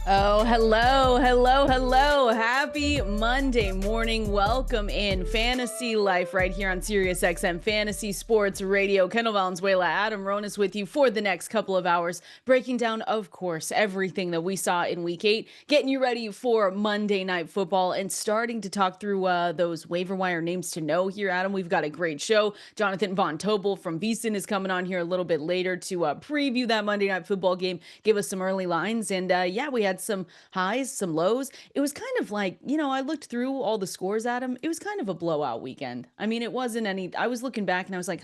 Oh, hello, hello, hello. Happy Monday morning. Welcome in Fantasy Life right here on Sirius XM Fantasy Sports Radio. Kendall, Valenzuela, Adam Ronis with you for the next couple of hours, breaking down, of course, everything that we saw in week 8, getting you ready for Monday Night Football, and starting to talk through those waiver wire names to know here, Adam. We've got a great show. Jonathan Von Tobel from VSiN is coming on here a little bit later to preview that Monday Night Football game, give us some early lines, and yeah, we had some highs, some lows. It was kind of like, I looked through all the scores, Adam. It was kind of a blowout weekend. I mean, it wasn't any, I was looking back and I was like,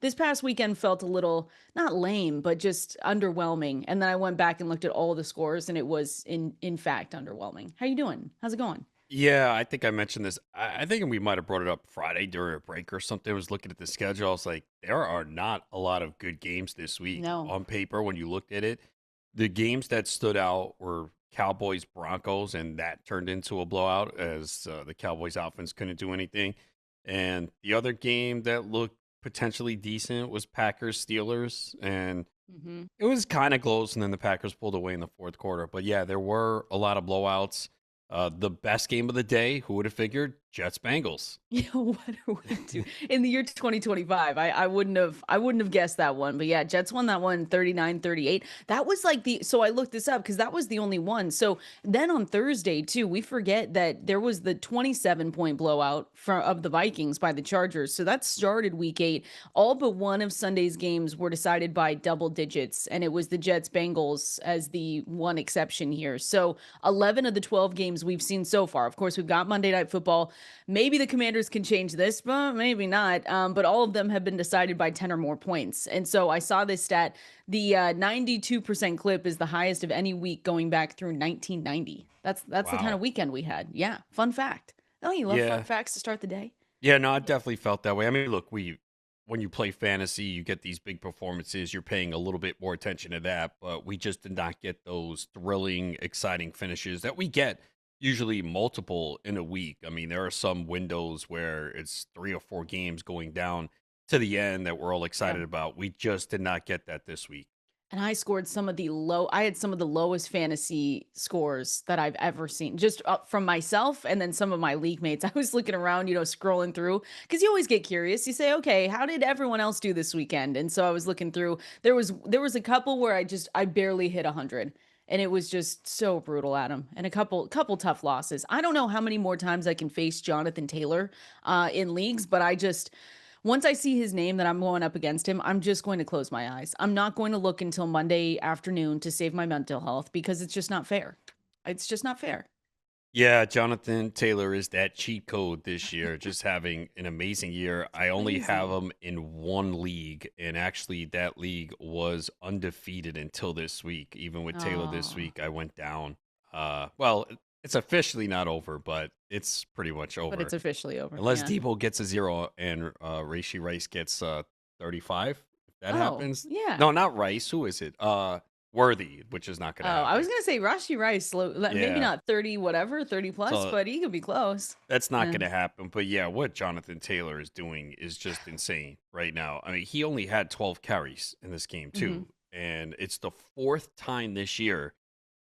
this past weekend felt a little, not lame, but just underwhelming. And then I went back and looked at all the scores and it was in fact underwhelming. How you doing? How's it going? Yeah, I think I mentioned this. I think we might have brought it up Friday during a break or something. I was looking at the schedule. I was like, there are not a lot of good games this week No. on paper when you looked at it. The games that stood out were Cowboys Broncos, and that turned into a blowout as the Cowboys offense couldn't do anything. And the other game that looked potentially decent was Packers Steelers, and Hmm. it was kind of close. And then the Packers pulled away in the fourth quarter. But yeah, there were a lot of blowouts. The best game of the day, who would have figured? Jets Bengals. What are we doing in the year 2025? I wouldn't have guessed that one. But yeah, Jets won that one 39-38. That was like so I looked this up because that was the only one. So then on Thursday too, we forget that there was the 27-point blowout of the Vikings by the Chargers. So that started week 8. All but one of Sunday's games were decided by double digits, and it was the Jets Bengals as the one exception here. So 11 of the 12 games we've seen so far. Of course, we've got Monday Night Football. Maybe the Commanders can change this, but maybe not. But all of them have been decided by 10 or more points. And so I saw this stat. The 92% clip is the highest of any week going back through 1990. That's the kind of Wow. weekend we had. Yeah, fun fact. Don't you love fun Yeah. facts to start the day? Yeah, no, I definitely felt that way. I mean, look, when you play fantasy, you get these big performances, you're paying a little bit more attention to that, but we just did not get those thrilling, exciting finishes that we get usually multiple in a week. I mean, there are some windows where it's 3 or 4 games going down to the end that we're all Yeah. excited about. We just did not get that this week. And I had some of the lowest fantasy scores that I've ever seen, just from myself and then some of my league mates. I was looking around, scrolling through because you always get curious. You say, okay, how did everyone else do this weekend? And so I was looking through. There was a couple where I barely hit 100. And it was just so brutal, Adam. And a couple tough losses. I don't know how many more times I can face Jonathan Taylor in leagues, but once I see his name that I'm going up against him, I'm just going to close my eyes. I'm not going to look until Monday afternoon to save my mental health because it's just not fair. It's just not fair. Yeah, Jonathan Taylor is that cheat code this year, just having an amazing year. I only have Crazy. him in one league, and actually, that league was undefeated until this week. Even with Taylor this Oh, week, I went down. Well, it's officially not over, but it's pretty much but it's over. officially over. Unless Yeah. Debo gets a zero and Rashi Rice gets 35. If that Oh, happens. yeah. No, not Rice. Who is it? Worthy, which is not going Oh, to I was happen. gonna say Rashi Rice, maybe Yeah. not 30, whatever, 30 plus, So but he could be close. that's not Yeah. going to happen. But yeah, what Jonathan Taylor is doing is just insane right now. I mean, he only had 12 carries in this game, Hmm. too. And it's the fourth time this year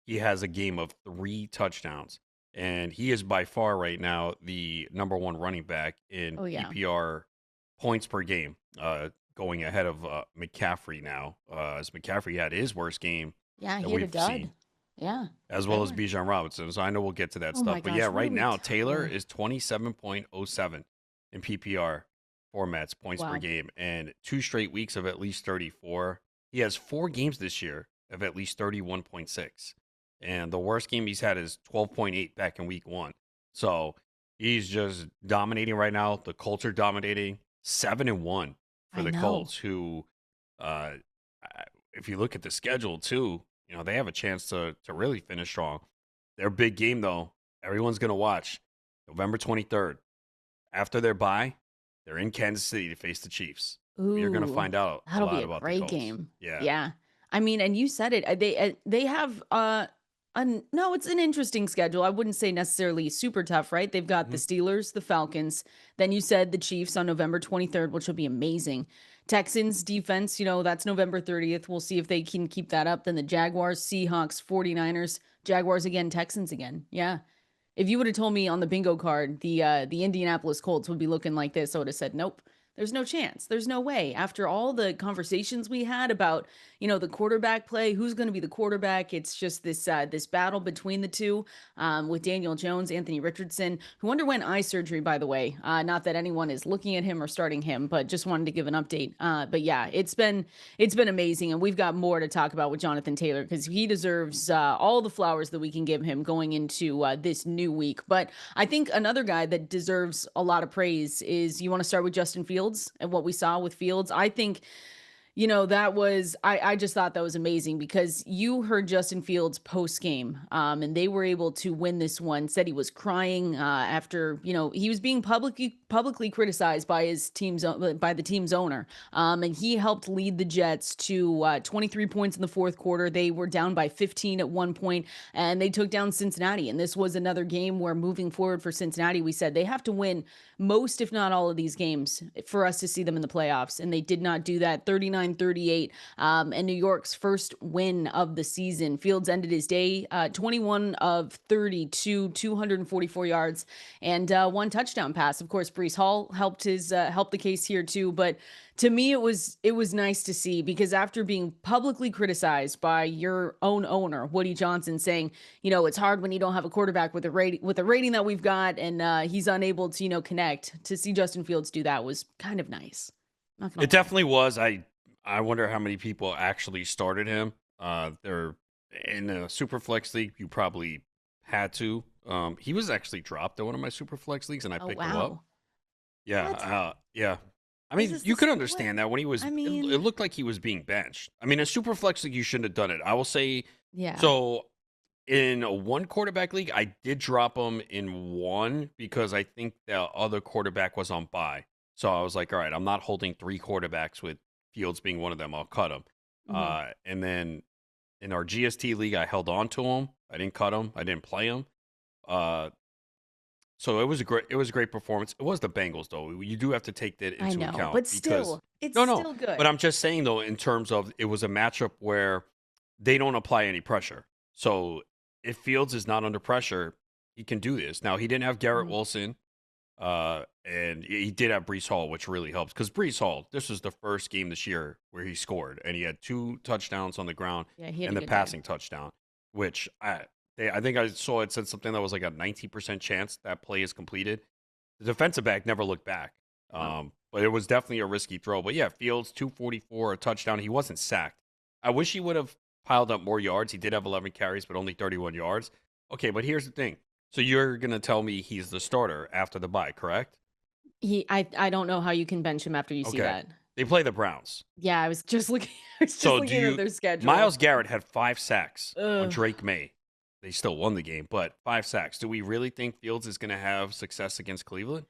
he has a game of 3 touchdowns. And he is by far right now the number one running back in Oh yeah, PPR points per game, going ahead of McCaffrey now, as McCaffrey had his worst game yeah. that He had a we've dud. seen Yeah, as well as Taylor. Bijan Robinson. So I know we'll get to that Oh my stuff. But yeah, gosh, what are right we? now, Taylor Oh, is 27.07 in PPR formats, points per wow. game, and 2 straight weeks of at least 34. He has 4 games this year of at least 31.6. And the worst game he's had is 12.8 back in week 1. So he's just dominating right now. The Colts are dominating 7-1 for I the know. Colts, who, uh, if you look at the schedule too, they have a chance to really finish strong. Their big game though, everyone's gonna watch November 23rd. After their bye, they're in Kansas City to face the Chiefs. You're gonna Ooh, find out a that'll be lot a about the great Colts. game. Yeah. Yeah. I mean, and you said it. They have no, it's an interesting schedule. I wouldn't say necessarily super tough, right? They've got the Mhm. Steelers, the Falcons. Then you said the Chiefs on November 23rd, which will be amazing. Texans defense, that's November 30th. We'll see if they can keep that up. Then the Jaguars, Seahawks, 49ers, Jaguars again, Texans again. Yeah. If you would have told me on the bingo card the Indianapolis Colts would be looking like this, I would have said, nope. There's no chance. There's no way. After all the conversations we had about, the quarterback play, who's going to be the quarterback? It's just this battle between the two, with Daniel Jones, Anthony Richardson, who underwent eye surgery, by the way. Not that anyone is looking at him or starting him, but just wanted to give an update. But yeah, it's been amazing, and we've got more to talk about with Jonathan Taylor because he deserves all the flowers that we can give him going into this new week. But I think another guy that deserves a lot of praise is, you want to start with Justin Fields and what we saw with Fields. I think, that was, I just thought that was amazing because you heard Justin Fields post game, and they were able to win this one. Said he was crying after, he was being publicly criticized by the team's owner. And he helped lead the Jets to 23 points in the fourth quarter. They were down by 15 at one point, and they took down Cincinnati. And this was another game where, moving forward for Cincinnati, we said they have to win most, if not all, of these games for us to see them in the playoffs. And they did not do that. 39-38, and New York's first win of the season. Fields ended his day 21 of 32, 244 yards, and one touchdown pass. Of course, Breece Hall helped the case here too. But to me, it was nice to see, because after being publicly criticized by your own owner, Woody Johnson, saying, it's hard when you don't have a quarterback with a rating that we've got, and he's unable to, connect. To see Justin Fields do that was kind of nice. It definitely was. I wonder how many people actually started him. They're in a super flex league. You probably had to. He was actually dropped in one of my super flex leagues, and I picked him up. Yeah, yeah. I mean, you could understand that when he was. It looked like he was being benched. I mean, a super flex league, you shouldn't have done it. I will say. Yeah. So, in a one quarterback league, I did drop him in one because I think the other quarterback was on bye. So I was like, all right, I'm not holding three quarterbacks with Fields being one of them. I'll cut him. Mm-hmm. And then in our GST league, I held on to him. I didn't cut him. I didn't play him. So it was a great performance. It was the Bengals, though. You do have to take that into account. But still, it's still good. But I'm just saying, though, in terms of, it was a matchup where they don't apply any pressure. So if Fields is not under pressure, he can do this. Now, he didn't have Garrett Wilson. And he did have Breece Hall, which really helps, because Breece Hall, this was the first game this year where he scored, and he had 2 touchdowns on the ground and the passing touchdown, which I think I saw it said something that was like a 90% chance that play is completed. The defensive back never looked back, but it was definitely a risky throw. But yeah, Fields 244, a touchdown. He wasn't sacked. I wish he would have piled up more yards. He did have 11 carries, but only 31 yards. Okay, but here's the thing. So you're going to tell me he's the starter after the bye, correct? I don't know how you can bench him after you see that. They play the Browns. Yeah, I was just looking at their schedule. Myles Garrett had 5 sacks on Drake Maye. They still won the game, but 5 sacks. Do we really think Fields is going to have success against Cleveland?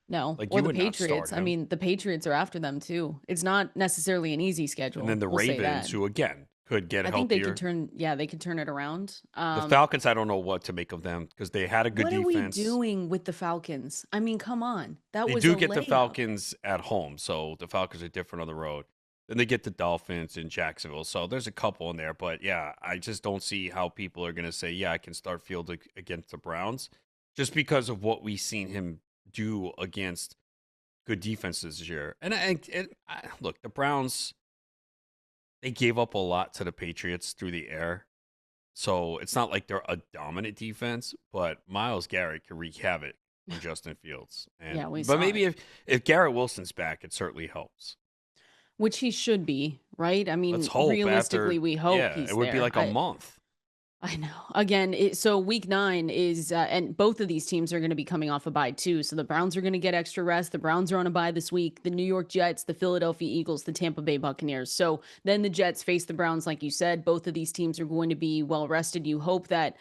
No. Or the Patriots. I mean, the Patriots are after them too. It's not necessarily an easy schedule. And then the Ravens, who again could get healthier. I think they could turn it around. The Falcons, I don't know what to make of them, because they had a good defense. What are we doing with the Falcons? I mean, come on. They do get the Falcons at home, so the Falcons are different on the road. Then they get the Dolphins in Jacksonville, so there's a couple in there. But yeah, I just don't see how people are going to say, yeah, I can start Field against the Browns, just because of what we've seen him do against good defenses this year. And look, the Browns, they gave up a lot to the Patriots through the air. So it's not like they're a dominant defense, but Myles Garrett can wreak havoc on Justin Fields. But maybe if Garrett Wilson's back, it certainly helps. Which he should be, right? I mean, realistically, we hope he's there. It would be like a month. I know. Again, so week 9 is, and both of these teams are going to be coming off a bye too. So the Browns are going to get extra rest. The Browns are on a bye this week. The New York Jets, the Philadelphia Eagles, the Tampa Bay Buccaneers. So then the Jets face the Browns, like you said. Both of these teams are going to be well rested. You hope that.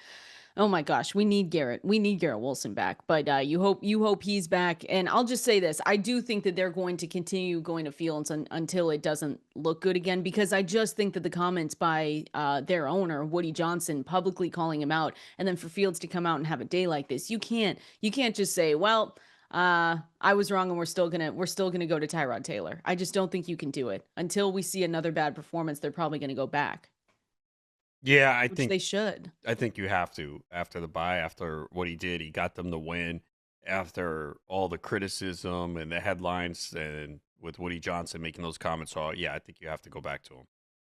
Oh my gosh, we need Garrett. We need Garrett Wilson back. But you hope he's back. And I'll just say this. I do think that they're going to continue going to Fields until it doesn't look good again, because I just think that the comments by their owner, Woody Johnson, publicly calling him out, and then for Fields to come out and have a day like this, you can't just say, well, I was wrong, and we're still gonna go to Tyrod Taylor. I just don't think you can do it until we see another bad performance. They're probably gonna go back, Yeah, which they should. I think you have to after the bye, after what he did. He got them the win after all the criticism and the headlines, and with Woody Johnson making those comments. So yeah, I think you have to go back to him.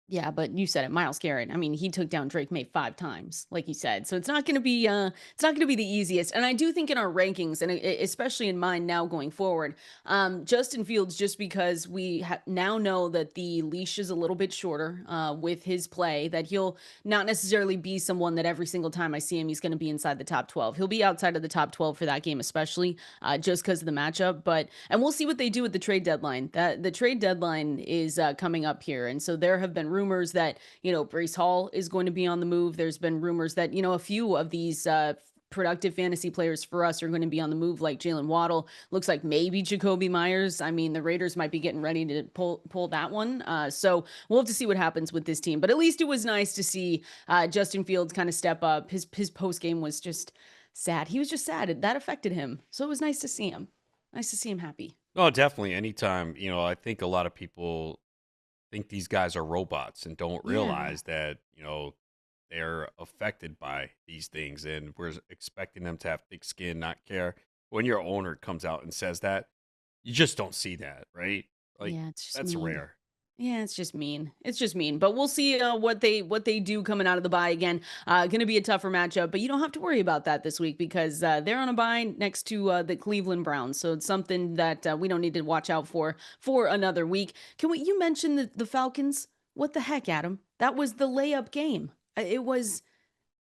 Yeah, but you said it, Myles Garrett. I mean, he took down Drake May 5 times, like you said. So it's not gonna be the easiest. And I do think in our rankings, and especially in mine now going forward, Justin Fields, just because we now know that the leash is a little bit shorter with his play, that he'll not necessarily be someone that every single time I see him, he's going to be inside the top 12. He'll be outside of the top 12 for that game, especially just because of the matchup. And we'll see what they do with the trade deadline. That the trade deadline is coming up here, and so there have been rumors that Breece Hall is going to be on the move. There's been rumors that a few of these productive fantasy players for us are going to be on the move, like Jalen Waddle. Looks like maybe Jacoby Myers. I mean, the Raiders might be getting ready to pull that one. So we'll have to see what happens with this team. But at least it was nice to see Justin Fields kind of step up. His post game was just sad. He was just sad. That affected him. So it was nice to see him. Nice to see him happy. Oh, definitely. Anytime, I think a lot of people think these guys are robots and don't Yeah. realize that, they're affected by these things, and we're expecting them to have thick skin, not care. When your owner comes out and says that, you just don't see that, right? Like, Yeah, it's just that's mean. rare. Yeah, it's just mean. It's just mean. But we'll see what they do coming out of the bye again. Going to be a tougher matchup, but you don't have to worry about that this week because they're on a bye next to the Cleveland Browns. So it's something that we don't need to watch out for another week. You mentioned the Falcons? What the heck, Adam? That was the layup game. It was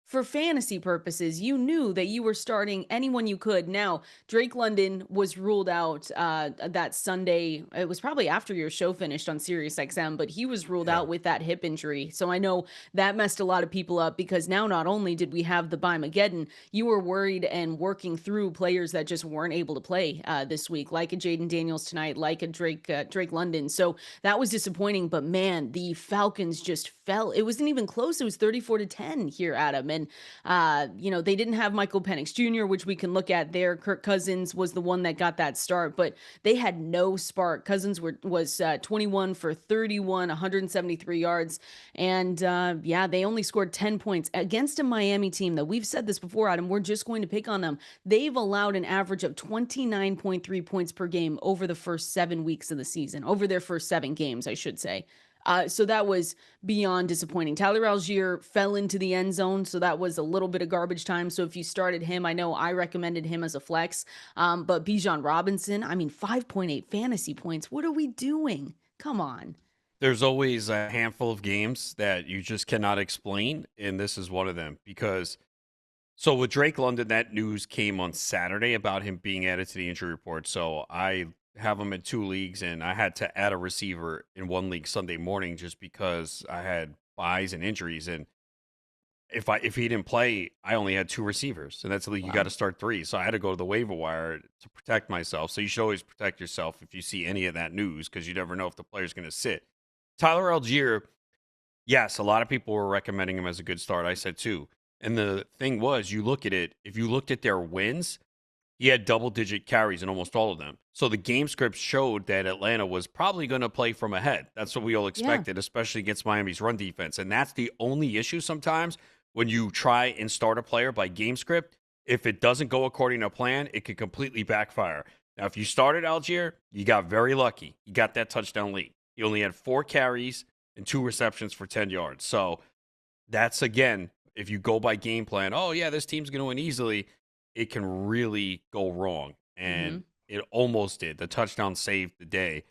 for fantasy purposes, you knew that you were starting anyone you could. Now, Drake London was ruled out that Sunday. It was probably after your show finished on Sirius XM, but he was ruled Yeah. out with that hip injury. So I know that messed a lot of people up because now not only did we have the Bimageddon, you were worried and working through players that just weren't able to play this week, like a Jaden Daniels tonight, like a Drake London. So that was disappointing. But man, the Falcons just fell. It wasn't even close. It was 34-10 here, Adam. And they didn't have Michael Penix Jr., which we can look at there. Kirk Cousins was the one that got that start, but they had no spark. Cousins was 21 for 31, 173 yards. And they only scored 10 points against a Miami team that we've said this before, Adam. We're just going to pick on them. They've allowed an average of 29.3 points per game over the first 7 weeks of the season, over their first 7 games, I should say. So that was beyond disappointing. Tyler Algier fell into the end zone, so that was a little bit of garbage time. So if you started him, I know I recommended him as a flex. But Bijan Robinson, I mean, 5.8 fantasy points. What are we doing? Come on. There's always a handful of games that you just cannot explain, and this is one of them because so with Drake London, that news came on Saturday about him being added to the injury report. So I have him in 2 leagues, and I had to add a receiver in one league Sunday morning just because I had buys and injuries. And if he didn't play, I only had two receivers, and that's a league you got Wow. to start three. So I had to go to the waiver wire to protect myself. So you should always protect yourself if you see any of that news because you never know if the player's going to sit. Tyler Algier, yes, a lot of people were recommending him as a good start. I said too. And the thing was, you look at it, if you looked at their wins, he had double digit carries in almost all of them. So the game script showed that Atlanta was probably going to play from ahead. That's what we all Yeah. expected, especially against Miami's run defense. And that's the only issue sometimes when you try and start a player by game script. If it doesn't go according to plan, it could completely backfire. Now, if you started Algier, you got very lucky. You got that touchdown late. He only had 4 carries and 2 receptions for 10 yards. So that's, again, if you go by game plan, oh, yeah, this team's going to win easily, it can really go wrong. Hmm. And it almost did. The touchdown saved the day.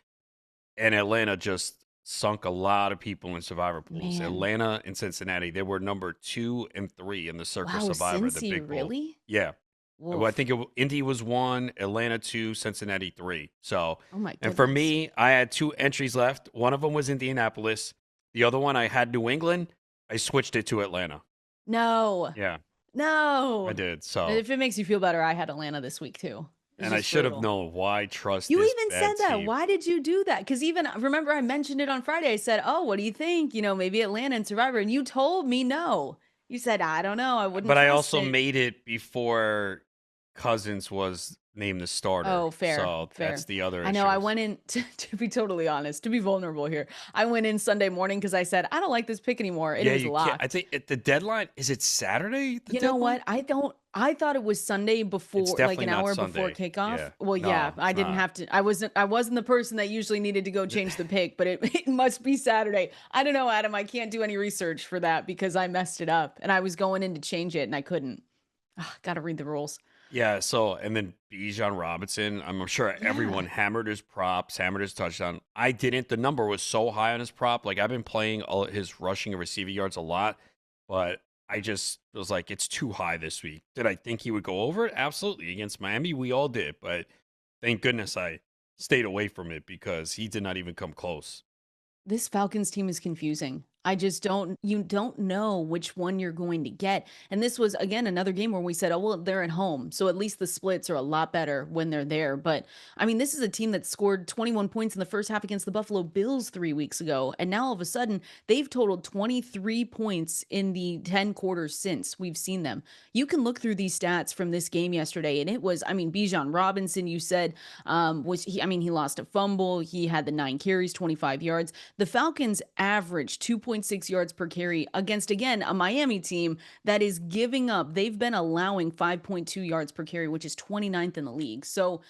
And Atlanta just sunk a lot of people in survivor pools. Man. Atlanta and Cincinnati, they were number 2 and 3 in the Circle Wow, Survivor, the Cincy, big bowl. really? Yeah. Well, I Woof. think Indy was 1, Atlanta 2, Cincinnati 3. So, Oh my and for goodness. me, I had 2 entries left. One of them was Indianapolis. The other one I had New England. I switched it to Atlanta. No. Yeah, I No. did. So, If it makes you feel better, I had Atlanta this week too. It's and I just should have brutal. known why trust You this even said bad that. team. Why did you do that? Because even remember, I mentioned it on Friday. I said, "Oh, what do you think? Maybe Atlanta and Survivor." And you told me no. You said, "I don't know. I wouldn't But I trust also it." made it before Cousins was named the starter, Oh, fair, so that's fair. the other I know I issue. went in to be totally honest, to be vulnerable here. I went in Sunday morning because I said, I don't like this pick anymore, and it Yeah, was you can't. I locked. think the deadline is it Saturday. The You know deadline? what? I thought it was Sunday It's before, like definitely an not hour before Sunday. kickoff. Yeah, Well, yeah, no, I it's didn't not. have to. I wasn't the person that usually needed to go change the pick, but it, it must be Saturday. I don't know, Adam. I can't do any research for that because I messed it up and I was going in to change it and I couldn't. Got to read the rules. Yeah, so and then Bijan Robinson, I'm sure Yeah. everyone hammered his props, hammered his touchdown. I didn't. The number was so high on his prop. Like I've been playing all his rushing and receiving yards a lot, but I just was like, it's too high this week. Did I think he would go over it? Absolutely. Against Miami, we all did, but thank goodness I stayed away from it because he did not even come close. This Falcons team is confusing. I just don't you don't know which one you're going to get. And this was again another game where we said, "Oh, well, they're at home." So at least the splits are a lot better when they're there. But I mean, this is a team that scored 21 points in the first half against the Buffalo Bills 3 weeks ago, and now all of a sudden, they've totaled 23 points in the 10 quarters since we've seen them. You can look through these stats from this game yesterday and it was I mean, Bijan Robinson you said was he I mean, he lost a fumble, he had the 9 carries, 25 yards. The Falcons average 2.6 yards per carry against, again, a Miami team that is giving up. They've been allowing 5.2 yards per carry, which is 29th in the league. So,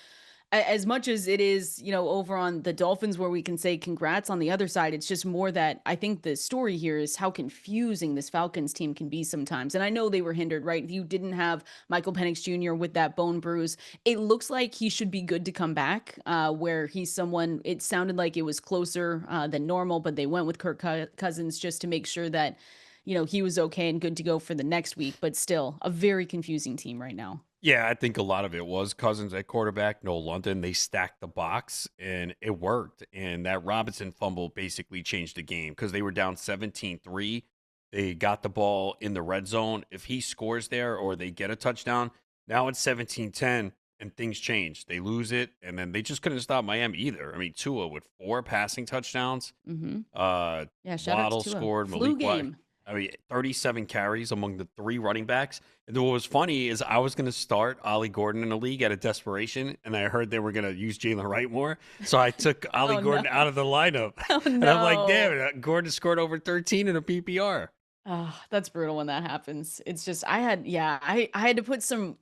as much as it is, over on the Dolphins where we can say congrats on the other side, it's just more that I think the story here is how confusing this Falcons team can be sometimes. And I know they were hindered, right? You didn't have Michael Penix Jr. with that bone bruise. It looks like he should be good to come back, where he's someone, it sounded like it was closer than normal, but they went with Kirk Cousins just to make sure that, he was okay and good to go for the next week. But still, a very confusing team right now. Yeah, I think a lot of it was Cousins at quarterback, no London. They stacked the box and it worked. And that Robinson fumble basically changed the game because they were down 17-3. They got the ball in the red zone. If he scores there or they get a touchdown, now it's 17-10 and things change. They lose it and then they just couldn't stop Miami either. I mean, Tua with 4 passing touchdowns. Hmm. Uh, Yeah, shout out Waddle to a scored. flu Malik White. game. I mean, 37 carries among the 3 running backs. And then what was funny is I was going to start Ollie Gordon in the league out of desperation, and I heard they were going to use Jalen Wright more. So I took Ollie Oh Gordon no. out of the lineup. Oh And I'm like, no. damn it, Gordon scored over 13 in a PPR. Oh, that's brutal when that happens. It's just I had to put some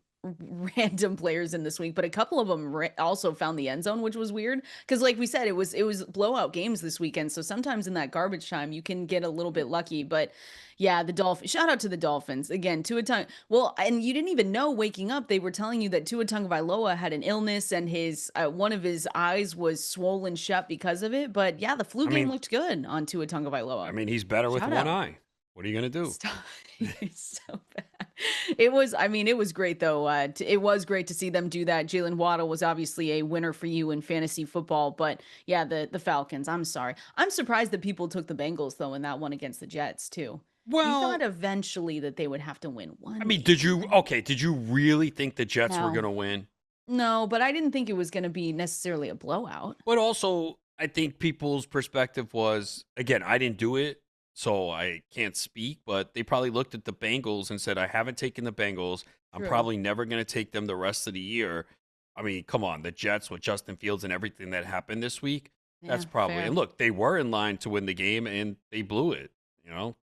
random players in this week, but a couple of them also found the end zone, which was weird because, like we said, it was blowout games this weekend. So sometimes in that garbage time, you can get a little bit lucky. But yeah, the Dolphins. Shout out to the Dolphins again. Tua Tung. Well, and you didn't even know waking up. They were telling you that Tua Tagovailoa had an illness and his one of his eyes was swollen shut because of it. But yeah, the flu I game mean, looked good on Tua I Tagovailoa. mean, he's better with Shout one out. eye. What are you going to do? Stop. It's so bad. I mean, it was great though. It was great to see them do that. Jalen Waddle was obviously a winner for you in fantasy football, but yeah, the Falcons, I'm sorry. I'm surprised that people took the Bengals though in that one against the Jets too. You thought Well, eventually that they would have to win I one mean, game, right? did you really think the Jets were No. going to win? No, but I didn't think it was going to be necessarily a blowout. But also, I think people's perspective was again, I didn't do it, so I can't speak, but they probably looked at the Bengals and said, I haven't taken the Bengals. I'm True. probably never going to take them the rest of the year. I mean, come on, the Jets with Justin Fields and everything that happened this week, that's Yeah, probably, and fair. look, they were in line to win the game and they blew it, you know?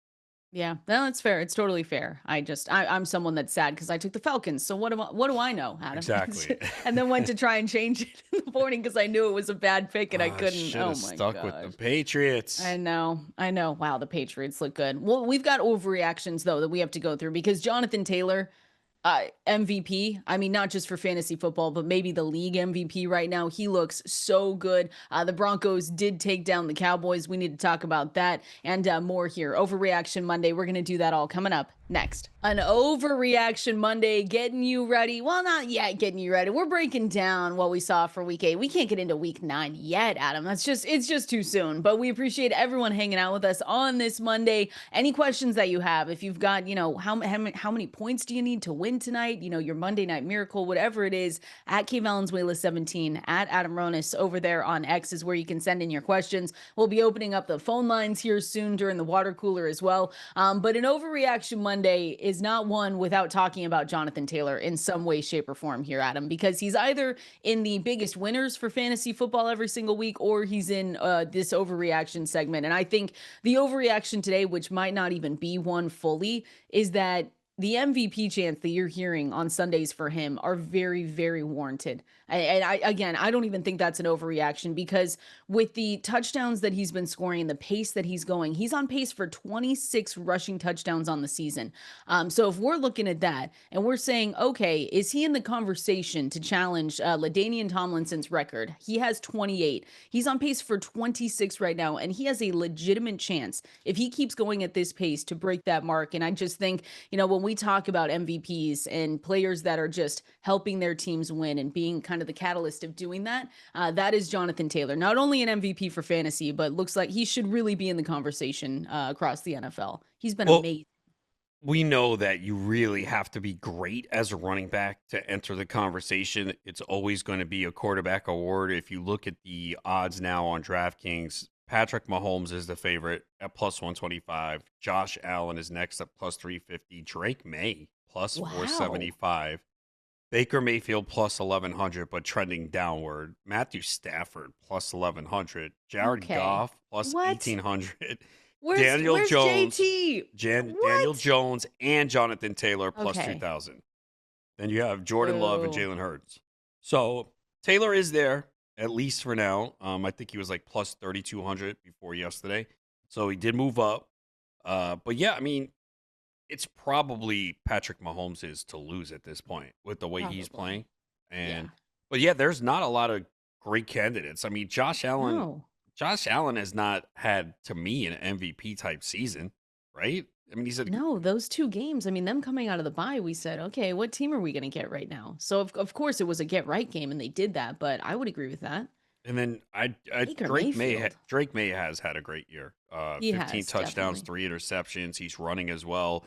Yeah, no, it's fair. It's totally fair. I'm someone that's sad because I took the Falcons. So what do I know, Adam? Exactly. And then went to try and change it in the morning because I knew it was a bad pick and I couldn't. Should Oh have my stuck with the gosh. Patriots. I know. I know. Wow, the Patriots look good. Well, we've got overreactions though that we have to go through because Jonathan Taylor, MVP. I mean, not just for fantasy football, but maybe the league MVP right now. He looks so good. The Broncos did take down the Cowboys. We need to talk about that and more here. Overreaction Monday. We're going to do that all coming up next. An overreaction Monday, getting you ready. Well, not yet getting you ready. We're breaking down what we saw for week 8. We can't get into week 9 yet, Adam. It's just too soon. But we appreciate everyone hanging out with us on this Monday. Any questions that you have, if you've got, how many points do you need to win tonight? Your Monday Night Miracle, whatever it is, at K Valenzuela 17, at Adam Ronis over there on X is where you can send in your questions. We'll be opening up the phone lines here soon during the water cooler as well. But an overreaction Monday Monday is not one without talking about Jonathan Taylor in some way, shape, or form here, Adam, because he's either in the biggest winners for fantasy football every single week, or he's in this overreaction segment. And I think the overreaction today, which might not even be one fully, is that the MVP chants that you're hearing on Sundays for him are very, very warranted. Again, I don't even think that's an overreaction, because with the touchdowns that he's been scoring and the pace that he's going, he's on pace for 26 rushing touchdowns on the season. So if we're looking at that and we're saying, okay, is he in the conversation to challenge LaDainian Tomlinson's record? He has 28. He's on pace for 26 right now, and he has a legitimate chance, if he keeps going at this pace, to break that mark. And I just think, when we talk about MVPs and players that are just helping their teams win and being kind of the catalyst of doing that, that is Jonathan Taylor. Not only an MVP for fantasy, but looks like he should really be in the conversation across the NFL. He's been amazing. We know that you really have to be great as a running back to enter the conversation. It's always going to be a quarterback award. If you look at the odds now on DraftKings, Patrick Mahomes is the favorite at plus 125. Josh Allen is next at plus 350. Drake May plus 475. Baker Mayfield plus 1,100, but trending downward. Matthew Stafford plus 1,100. Jared Goff plus 1,800. Daniel Jones, JT? Daniel Jones and Jonathan Taylor plus 2,000. Then you have Jordan Love and Jalen Hurts. So Taylor is there, at least for now. I think he was like plus 3,200 before yesterday. So he did move up. But yeah, I mean, it's probably Patrick Mahomes is to lose at this point with the way he's playing. But yeah, there's not a lot of great candidates. I mean, Josh Allen has not had, to me, an MVP type season, right? I mean, those two games. I mean, them coming out of the bye, we said, okay, what team are we going to get right now? So of course it was a get right game, and they did that. But I would agree with that. And then Drake May has had a great year. 15 touchdowns, 3 interceptions. He's running as well.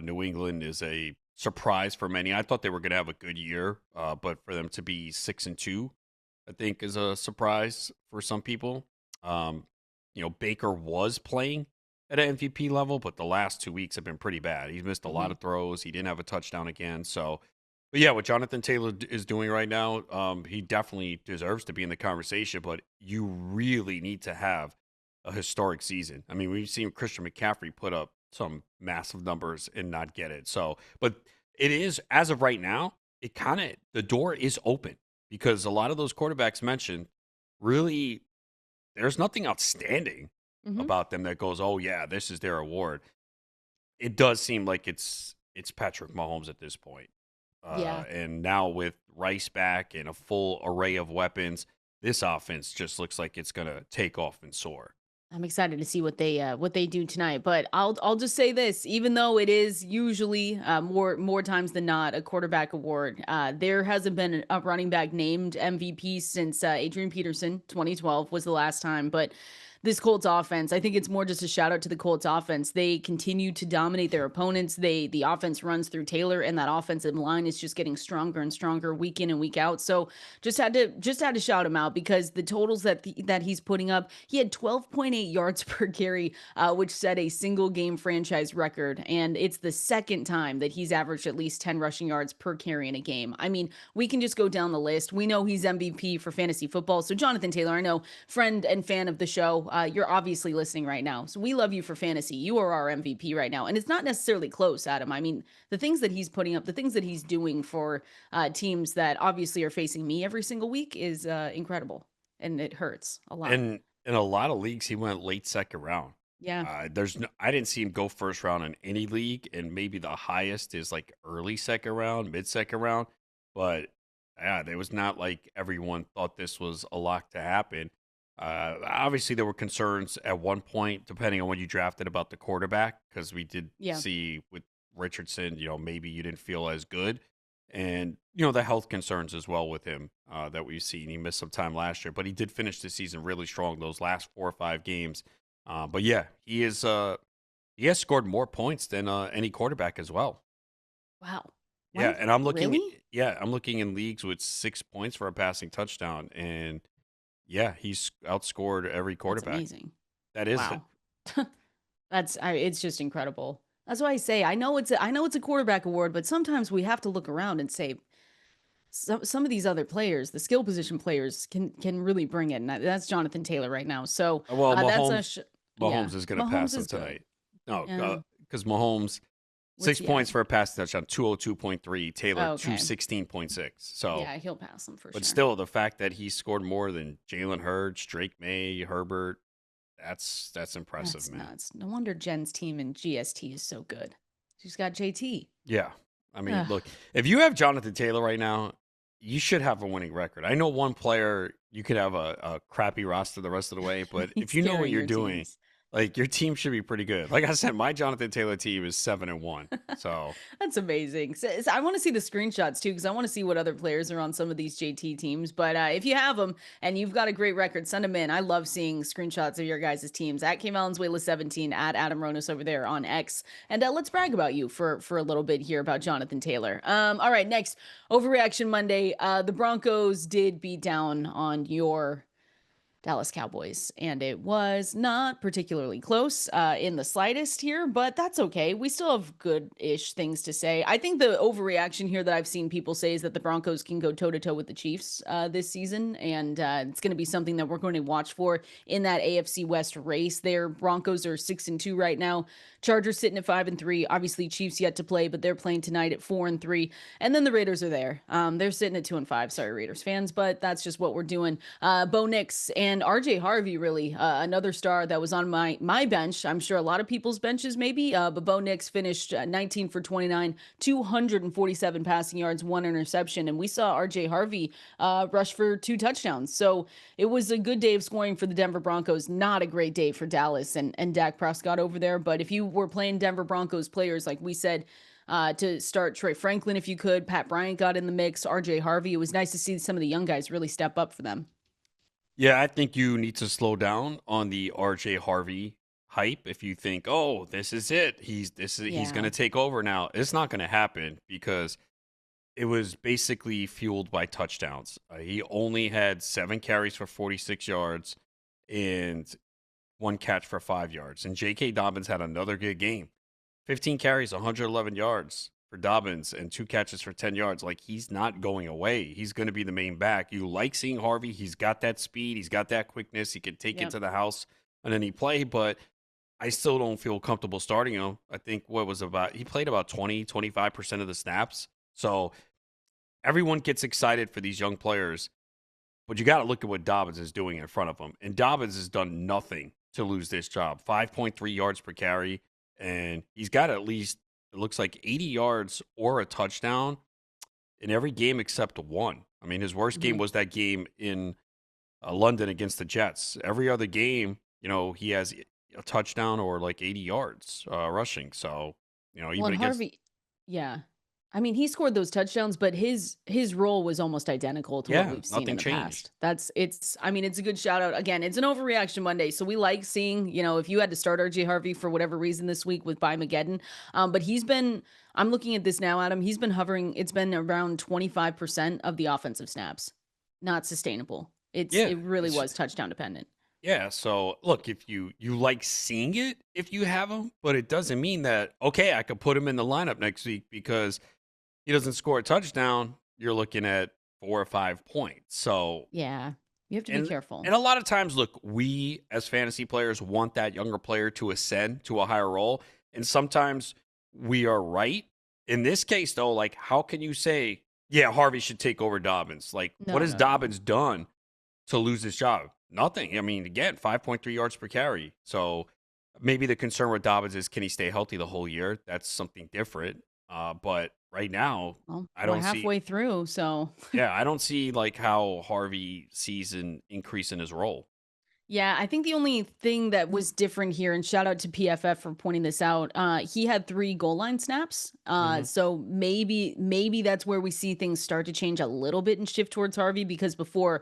New England is a surprise for many. I thought they were going to have a good year, but for them to be 6-2, I think, is a surprise for some people. Baker was playing at an MVP level, but the last 2 weeks have been pretty bad. He's missed a lot of throws. He didn't have a touchdown again. So, but yeah, what Jonathan Taylor is doing right now, he definitely deserves to be in the conversation, but you really need to have a historic season. I mean, we've seen Christian McCaffrey put up some massive numbers and not get it. So, but it is, as of right now, the door is open, because a lot of those quarterbacks mentioned, really, there's nothing outstanding about them that goes, oh yeah, this is their award. It does seem like it's Patrick Mahomes at this point. And now with Rice back and a full array of weapons, this offense just looks like it's going to take off and soar. I'm excited to see what they do tonight. But I'll just say this: even though it is usually more times than not a quarterback award, there hasn't been a running back named MVP since Adrian Peterson. 2012 was the last time. But this Colts offense, I think it's more just a shout out to the Colts offense. They continue to dominate their opponents. The offense runs through Taylor, and that offensive line is just getting stronger and stronger week in and week out. So just had to shout him out, because the totals that he's putting up, he had 12.8 yards per carry, which set a single game franchise record, and it's the second time that he's averaged at least 10 rushing yards per carry in a game. I mean, we can just go down the list. We know he's MVP for fantasy football. So Jonathan Taylor, I know, friend and fan of the show. You're obviously listening right now. So we love you for fantasy. You are our MVP right now. And it's not necessarily close, Adam. I mean, the things that he's putting up, the things that he's doing for teams that obviously are facing me every single week is incredible. And it hurts a lot. And in a lot of leagues, he went late second round. Yeah. I didn't see him go first round in any league. And maybe the highest is like early second round, mid second round. But yeah, it was not like everyone thought this was a lock to happen. Obviously, there were concerns at one point, depending on when you drafted, about the quarterback, because we did see with Richardson, maybe you didn't feel as good. And, the health concerns as well with him that we've seen. He missed some time last year, but he did finish the season really strong those last 4 or 5 games. But yeah, he has scored more points than any quarterback as well. Wow. Yeah, and I'm looking. Really? I'm looking in leagues with 6 points for a passing touchdown, and yeah, he's outscored every quarterback. That's amazing. That is wow. It's just incredible. That's why I say I know it's a quarterback award, but sometimes we have to look around and say some of these other players, the skill position players, can really bring it. And that's Jonathan Taylor right now. So Well, that's yeah. Mahomes is going to Mahomes pass is him good. tonight. No, Yeah. because Mahomes What's 6 he at? points for a passing touchdown, 202.3. Taylor Oh, okay. 216.6. So, Yeah, he'll pass him for but sure. still, the fact that he scored more than Jalen Hurts, Drake May, Herbert, that's impressive, That's man. nuts. No wonder Jen's team in GST is so good. She's got JT. Yeah. I mean, Ugh, look, if you have Jonathan Taylor right now, you should have a winning record. I know one player, you could have a crappy roster the rest of the way, but if he's you know what carrying you're your doing, teams. like your team should be pretty good. Like I said, my Jonathan Taylor team is 7-1. So That's amazing. So I want to see the screenshots too, because I want to see what other players are on some of these JT teams. But if you have them and you've got a great record, send them in. I love seeing screenshots of your guys' teams at Valenzuela 17 at Adam Ronis over there on X. And let's brag about you for a little bit here about Jonathan Taylor. All right, next Overreaction Monday. The Broncos did beat down on your Dallas Cowboys. And it was not particularly close in the slightest here, but that's okay. We still have good ish things to say. I think the overreaction here that I've seen people say is that the Broncos can go toe to toe with the Chiefs this season. And it's going to be something that we're going to watch for in that AFC West race there. Broncos are 6-2 right now. Chargers sitting at 5-3. Obviously, Chiefs yet to play, but they're playing tonight at 4-3. And then the Raiders are there. They're sitting at 2-5. Sorry, Raiders fans, but that's just what we're doing. Bo Nix and RJ Harvey, really another star that was on my bench. I'm sure a lot of people's benches, maybe, but Bo Nix finished 19 for 29, 247 passing yards, 1 interception, and we saw RJ Harvey rush for 2 touchdowns. So it was a good day of scoring for the Denver Broncos. Not a great day for Dallas and Dak Prescott over there. But if you were playing Denver Broncos players, like we said, to start Troy Franklin, if you could. Pat Bryant got in the mix. RJ Harvey. It was nice to see some of the young guys really step up for them. yeah, I think you need to slow down on the RJ Harvey hype. If you think, oh, this is it, he's going Yeah. to take over now. It's not going to happen because it was basically fueled by touchdowns. He only had 7 carries for 46 yards and 1 catch for 5 yards. And J.K. Dobbins had another good game. 15 carries, 111 yards for Dobbins, and 2 catches for 10 yards. Like, he's not going away. He's going to be the main back. You like seeing Harvey. He's got that speed. He's got that quickness. He can take it Yep. to the house on any play, but I still don't feel comfortable starting him. I think he played about 20, 25% of the snaps. So everyone gets excited for these young players, but you got to look at what Dobbins is doing in front of him. And Dobbins has done nothing to lose this job. 5.3 yards per carry, and he's got at least, it looks like 80 yards or a touchdown in every game except one. I mean, his worst game Mhm. was that game in London against the Jets. Every other game, he has a touchdown or like 80 yards rushing. So, Well, even and against, Harvey, yeah. I mean, he scored those touchdowns, but his role was almost identical to what yeah, we've seen in nothing the changed. past. I mean, it's a good shout out. Again, it's an overreaction Monday. So we like seeing, if you had to start RJ Harvey for whatever reason this week with By Mageddon. But I'm looking at this now, Adam. He's been hovering, it's been around 25% of the offensive snaps. Not sustainable. Yeah. It really was touchdown dependent. Yeah, so look, if you like seeing it if you have him, but it doesn't mean that okay, I could put him in the lineup next week because he doesn't score a touchdown, you're looking at 4 or 5 points. So, Yeah. You have to be and careful. and a lot of times look, we as fantasy players want that younger player to ascend to a higher role, and sometimes we are right. In this case though, like how can you say, yeah, Harvey should take over Dobbins? Like what No, has no, no. Dobbins done to lose his job? Nothing. I mean, again, 5.3 yards per carry. So maybe the concern with Dobbins is can he stay healthy the whole year? That's something different. But right now, Well, I we're don't see. halfway through, so Yeah, I don't see like how Harvey sees an increase in his role. yeah, I think the only thing that was different here, and shout out to PFF for pointing this out, he had 3 goal line snaps. Hmm. So maybe that's where we see things start to change a little bit and shift towards Harvey because before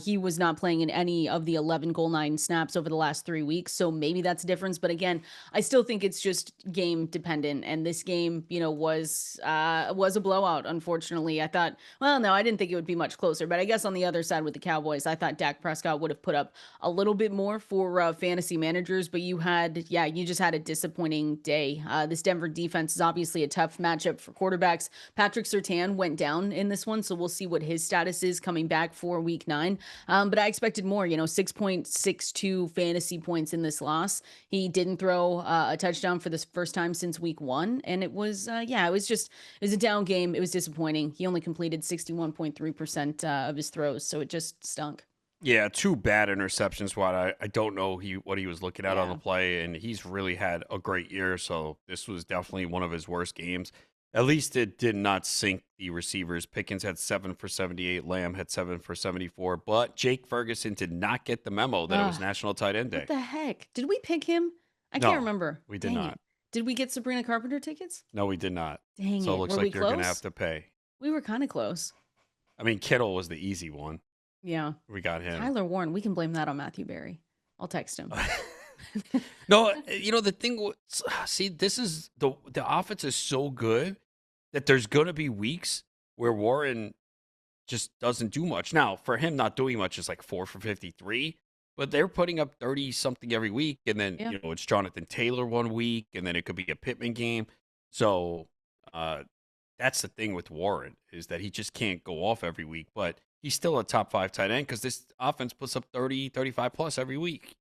he was not playing in any of the 11 goal line snaps over the last 3 weeks. So maybe that's a difference. But again, I still think it's just game dependent. And this game, was a blowout. Unfortunately, I thought, well, no, I didn't think it would be much closer. But I guess on the other side with the Cowboys, I thought Dak Prescott would have put up a little bit more for fantasy managers, but you just had a disappointing day. This Denver defense is obviously a tough matchup for quarterbacks. Patrick Surtain went down in this one, so we'll see what his status is coming back for week 9. But I expected more, 6.62 fantasy points in this loss. He didn't throw a touchdown for the first time since week 1. And it was, it was a down game. It was disappointing. He only completed 61.3% of his throws, so it just stunk. Yeah, 2 bad interceptions. I don't know what he was looking at on the play, and he's really had a great year, so this was definitely one of his worst games. At least it did not sink the receivers. Pickens had 7 for 78, Lamb had 7 for 74, but Jake Ferguson did not get the memo that it was National Tight End Day. What the heck? Did we pick him? I No, can't remember. We did not. Did we get Sabrina Carpenter tickets? No, we did not. Dang so it. it looks Were like we you're going to close? have to pay. We were kind of close. I mean, Kittle was the easy one. Yeah. We got him. Tyler Warren, we can blame that on Matthew Berry. I'll text him. No, the thing, see, this is the offense is so good that there's going to be weeks where Warren just doesn't do much. Now, for him, not doing much is like 4 for 53, but they're putting up 30 something every week. And then, it's Jonathan Taylor one week, and then it could be a Pittman game. So that's the thing with Warren, is that he just can't go off every week, but he's still a top 5 tight end because this offense puts up 30, 35 plus every week.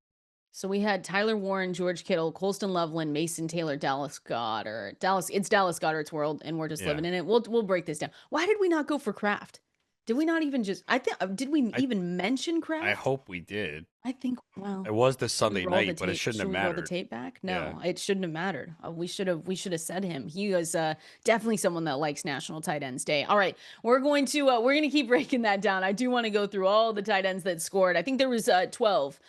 So we had Tyler Warren, George Kittle, Colston Loveland, Mason Taylor, Dallas Goedert. It's Dallas Goedert's world, and we're just living in it. We'll break this down. Why did we not go for Kraft? Did we not even did we even mention Kraft? I hope we did. I think, it was the Sunday night, but it shouldn't have mattered. Roll the tape back? No, it shouldn't have mattered. We should have said him. He was definitely someone that likes National Tight Ends Day. All right, we're going to keep breaking that down. I do want to go through all the tight ends that scored. I think there was 12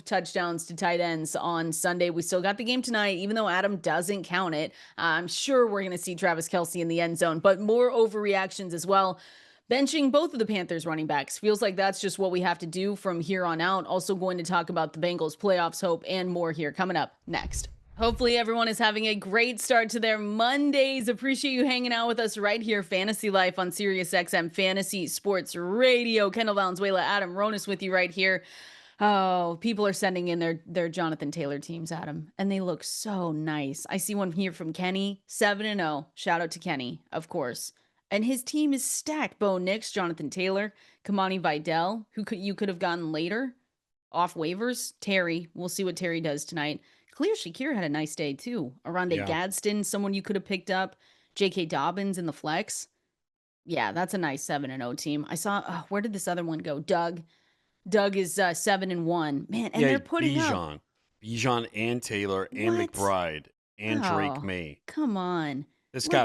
touchdowns to tight ends on Sunday. We still got the game tonight, even though Adam doesn't count it. I'm sure we're going to see Travis Kelce in the end zone, but more overreactions as well. Benching both of the Panthers running backs feels like that's just what we have to do from here on out. Also going to talk about the Bengals playoffs hope and more here coming up next. Hopefully everyone is having a great start to their Mondays. Appreciate you hanging out with us right here. Fantasy Life on Sirius XM Fantasy Sports Radio. Kendall, Valenzuela, Adam, Ronis with you right here. Oh, people are sending in their Jonathan Taylor teams, Adam, and they look so nice. I see one here from Kenny, 7-0. Shout out to Kenny, of course. And his team is stacked. Bo Nix, Jonathan Taylor, Kamani Vidal, you could have gotten later off waivers. Terry, we'll see what Terry does tonight. Khalil Shakir had a nice day too. Aronde Gadsden, someone you could have picked up. J.K. Dobbins in the flex. Yeah, that's a nice 7-0 team. I saw, where did this other one go? Doug is 7-1. Man, and they're putting up. Bijan and Taylor and McBride and Drake May. Come on.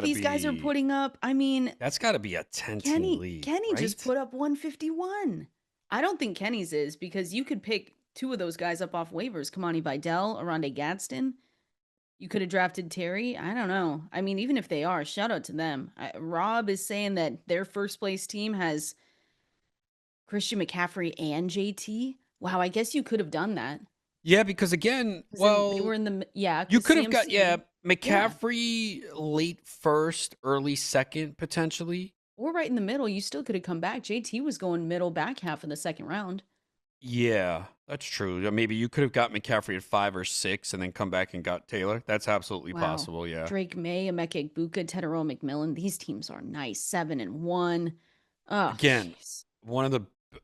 These guys are putting up. I mean, that's got to be a 10-team league. Kenny just put up 151. I don't think Kenny's is, because you could pick 2 of those guys up off waivers. Kamani Vidal, Aronde Gadsden. You could have drafted Terry. I don't know. I mean, even if they are, shout out to them. Rob is saying that their first place team has Christian McCaffrey and JT. Wow, I guess you could have done that. Yeah, because again, they were in the you could have got McCaffrey late first, early second potentially, or right in the middle. You still could have come back. JT was going middle back half of the second round. Yeah, that's true. Maybe you could have got McCaffrey at 5 or 6 and then come back and got Taylor. That's absolutely possible. Yeah, Drake May, Emeka Egbuka, Tedero McMillan. These teams are nice. 7-1. Again,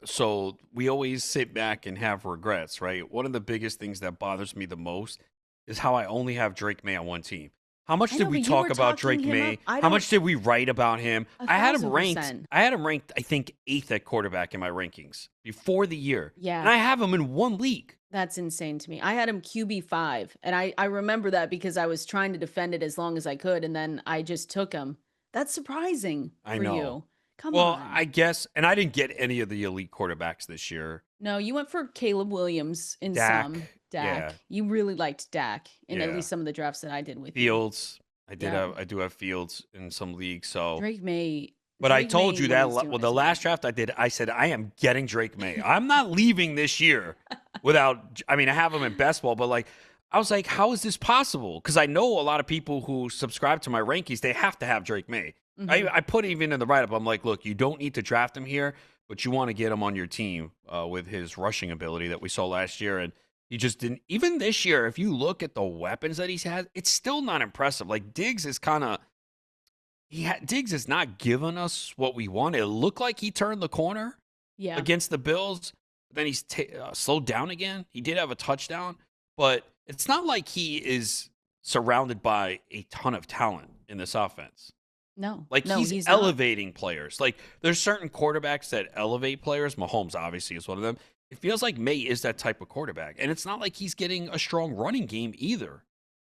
so we always sit back and have regrets, right? One of the biggest things that bothers me the most is how I only have Drake May on one team. How much did we talk about Drake May? How much did we write about him? I had him ranked, I think, 8th at quarterback in my rankings before the year. Yeah. And I have him in one league. That's insane to me. I had him QB5, and I remember that because I was trying to defend it as long as I could, and then I just took him. That's surprising for you. Come on. Well, I guess, and I didn't get any of the elite quarterbacks this year. No, you went for Caleb Williams in Dak. Dak. Yeah. You really liked Dak in at least some of the drafts that I did with Fields. I do have Fields in some leagues. So Drake May. But I told you that the last draft I did, I said, I am getting Drake May. I'm not leaving this year without, I have him in best ball, but I was like, how is this possible? Because I know a lot of people who subscribe to my rankings, they have to have Drake May. Mm-hmm. I put even in the write-up, I'm like, look, you don't need to draft him here, but you want to get him on your team with his rushing ability that we saw last year. And he just didn't. Even this year, if you look at the weapons that he's had, it's still not impressive. Like Diggs is kind of Diggs has not given us what we wanted. It looked like he turned the corner Yeah. against the Bills. Then he's slowed down again. He did have a touchdown, but it's not like he is surrounded by a ton of talent in this offense. No. Like No, he's he's not. elevating players. Like there's certain quarterbacks that elevate players. Mahomes obviously is one of them. It feels like Maye is that type of quarterback, and it's not like he's getting a strong running game either.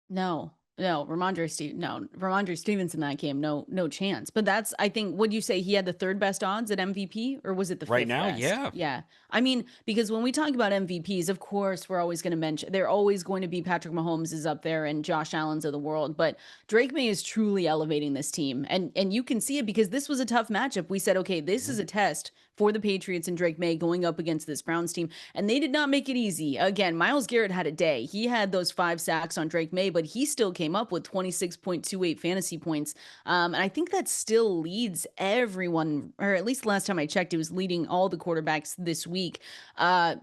No. Ramondre Stevens in that game, no chance. But that's, I think, would you say he had the third best odds at MVP, or was it the Right fifth now, best? yeah. Yeah. I mean, because when we talk about MVPs, of course, we're always going to mention, they're always going to be Patrick Mahomes is up there and Josh Allen's of the world. But Drake Maye is truly elevating this team. And you can see it because this was a tough matchup. We said, okay, this is a test for the Patriots and Drake Maye going up against this Browns team. And they did not make it easy. Again, Myles Garrett had a day. He had those 5 sacks on Drake Maye, but he still came up with 26.28 fantasy points. And I think that still leads everyone, or at least last time I checked, it was leading all the quarterbacks this week.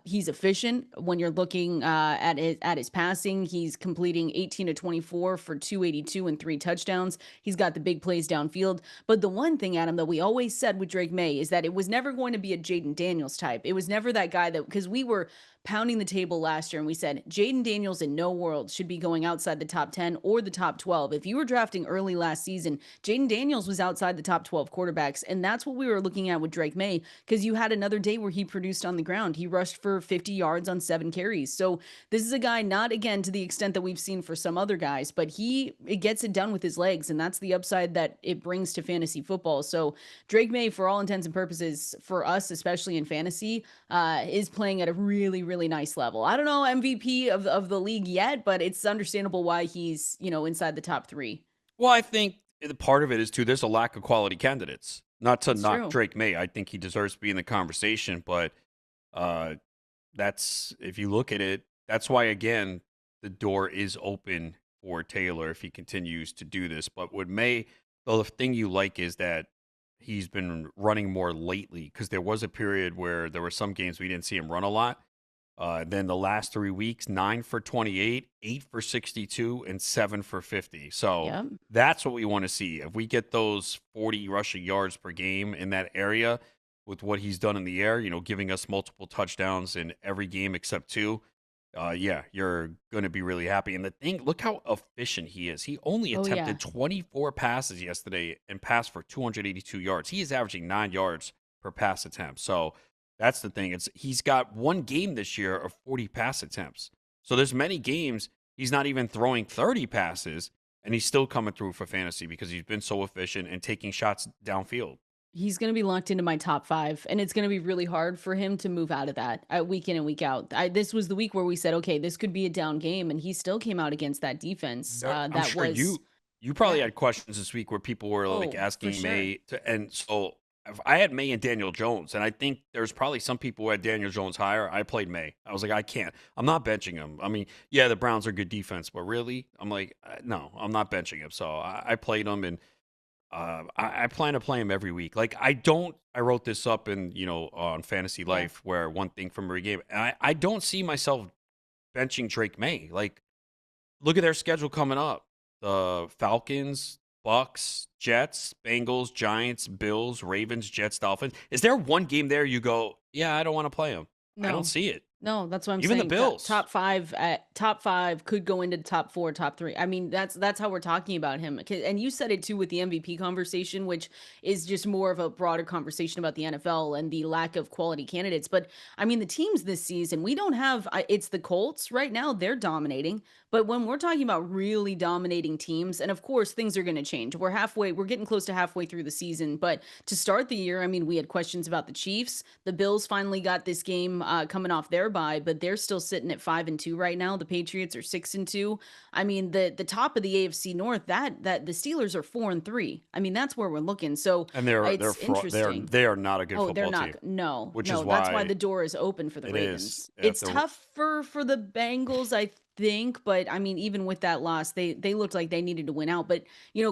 He's efficient when you're looking at his passing. He's completing 18 to 24 for 282 and 3 touchdowns. He's got the big plays downfield. But the one thing, Adam, that we always said with Drake Maye is that it was never going to be a Jaden Daniels type. It was never that guy that, because we were pounding the table last year and we said Jaden Daniels in no world should be going outside the top 10 or the top 12. If you were drafting early last season, Jaden Daniels was outside the top 12 quarterbacks. And that's what we were looking at with Drake Maye, because you had another day where he produced on the ground. He rushed for 50 yards on 7 carries. So this is a guy, not again to the extent that we've seen for some other guys, but it gets it done with his legs. And that's the upside that it brings to fantasy football. So Drake Maye, for all intents and purposes, for us, especially in fantasy, is playing at a really, really nice level. I don't know MVP of the league yet, but it's understandable why he's, inside the top 3. Well, I think the part of it is too. There's a lack of quality candidates. Not to That's knock true. Drake Maye. I think he deserves to be in the conversation, but uh, that's if you look at it. That's why again the door is open for Taylor if he continues to do this. But with Maye, the thing you like is that he's been running more lately because there was a period where there were some games we didn't see him run a lot. Then the last 3 weeks, 9 for 28, 8 for 62, and 7 for 50. So Yep. that's what we want to see. If we get those 40 rushing yards per game in that area with what he's done in the air, giving us multiple touchdowns in every game except 2, yeah, you're going to be really happy. And the thing, look how efficient he is. He only Oh, yeah. attempted 24 passes yesterday and passed for 282 yards. He is averaging 9 yards per pass attempt. So that's the thing. He's got one game this year of 40 pass attempts. So there's many games he's not even throwing 30 passes, and he's still coming through for fantasy because he's been so efficient and taking shots downfield. He's going to be locked into my top 5, and it's going to be really hard for him to move out of that week in and week out. This was the week where we said, okay, this could be a down game, and he still came out against that defense. I'm That sure was, you probably yeah. had questions this week where people were like Oh, for asking sure. May to, and so if I had May and Daniel Jones, and I think there's probably some people who had Daniel Jones higher. I played May. I was like, I can't. I'm not benching him. I mean, yeah, the Browns are good defense, but really, I'm like, no, I'm not benching him. So I played him, and I plan to play him every week. Like I wrote this up in on Fantasy Yeah. Life where one thing from every game. And I don't see myself benching Drake May. Like, look at their schedule coming up: the Falcons, Bucks, Jets, Bengals, Giants, Bills, Ravens, Jets, Dolphins. Is there one game there you go, yeah, I don't want to play him? I don't No. see it. No, that's what I'm Even the saying. Bills. Top 5 top 5 could go into the top 4, top 3. I mean, that's how we're talking about him. And you said it too with the MVP conversation, which is just more of a broader conversation about the NFL and the lack of quality candidates. But I mean, the teams this season, we don't have. It's the Colts right now; they're dominating. But when we're talking about really dominating teams, and of course things are going to change. We're getting close to halfway through the season. But to start the year, I mean, we had questions about the Chiefs. The Bills finally got this game coming off their bye, but they're still sitting at 5-2 right now. The Patriots are 6-2. I mean, the top of the AFC North, that the Steelers are 4-3. I mean, that's where we're looking. So And they're it's interesting. they are not a good Oh, they're football not. team, No, which is no. That's why why the door is open for the it is. Ravens. It's The tougher for the Bengals. I think, but I mean, even with that loss, they looked like they needed to win out. But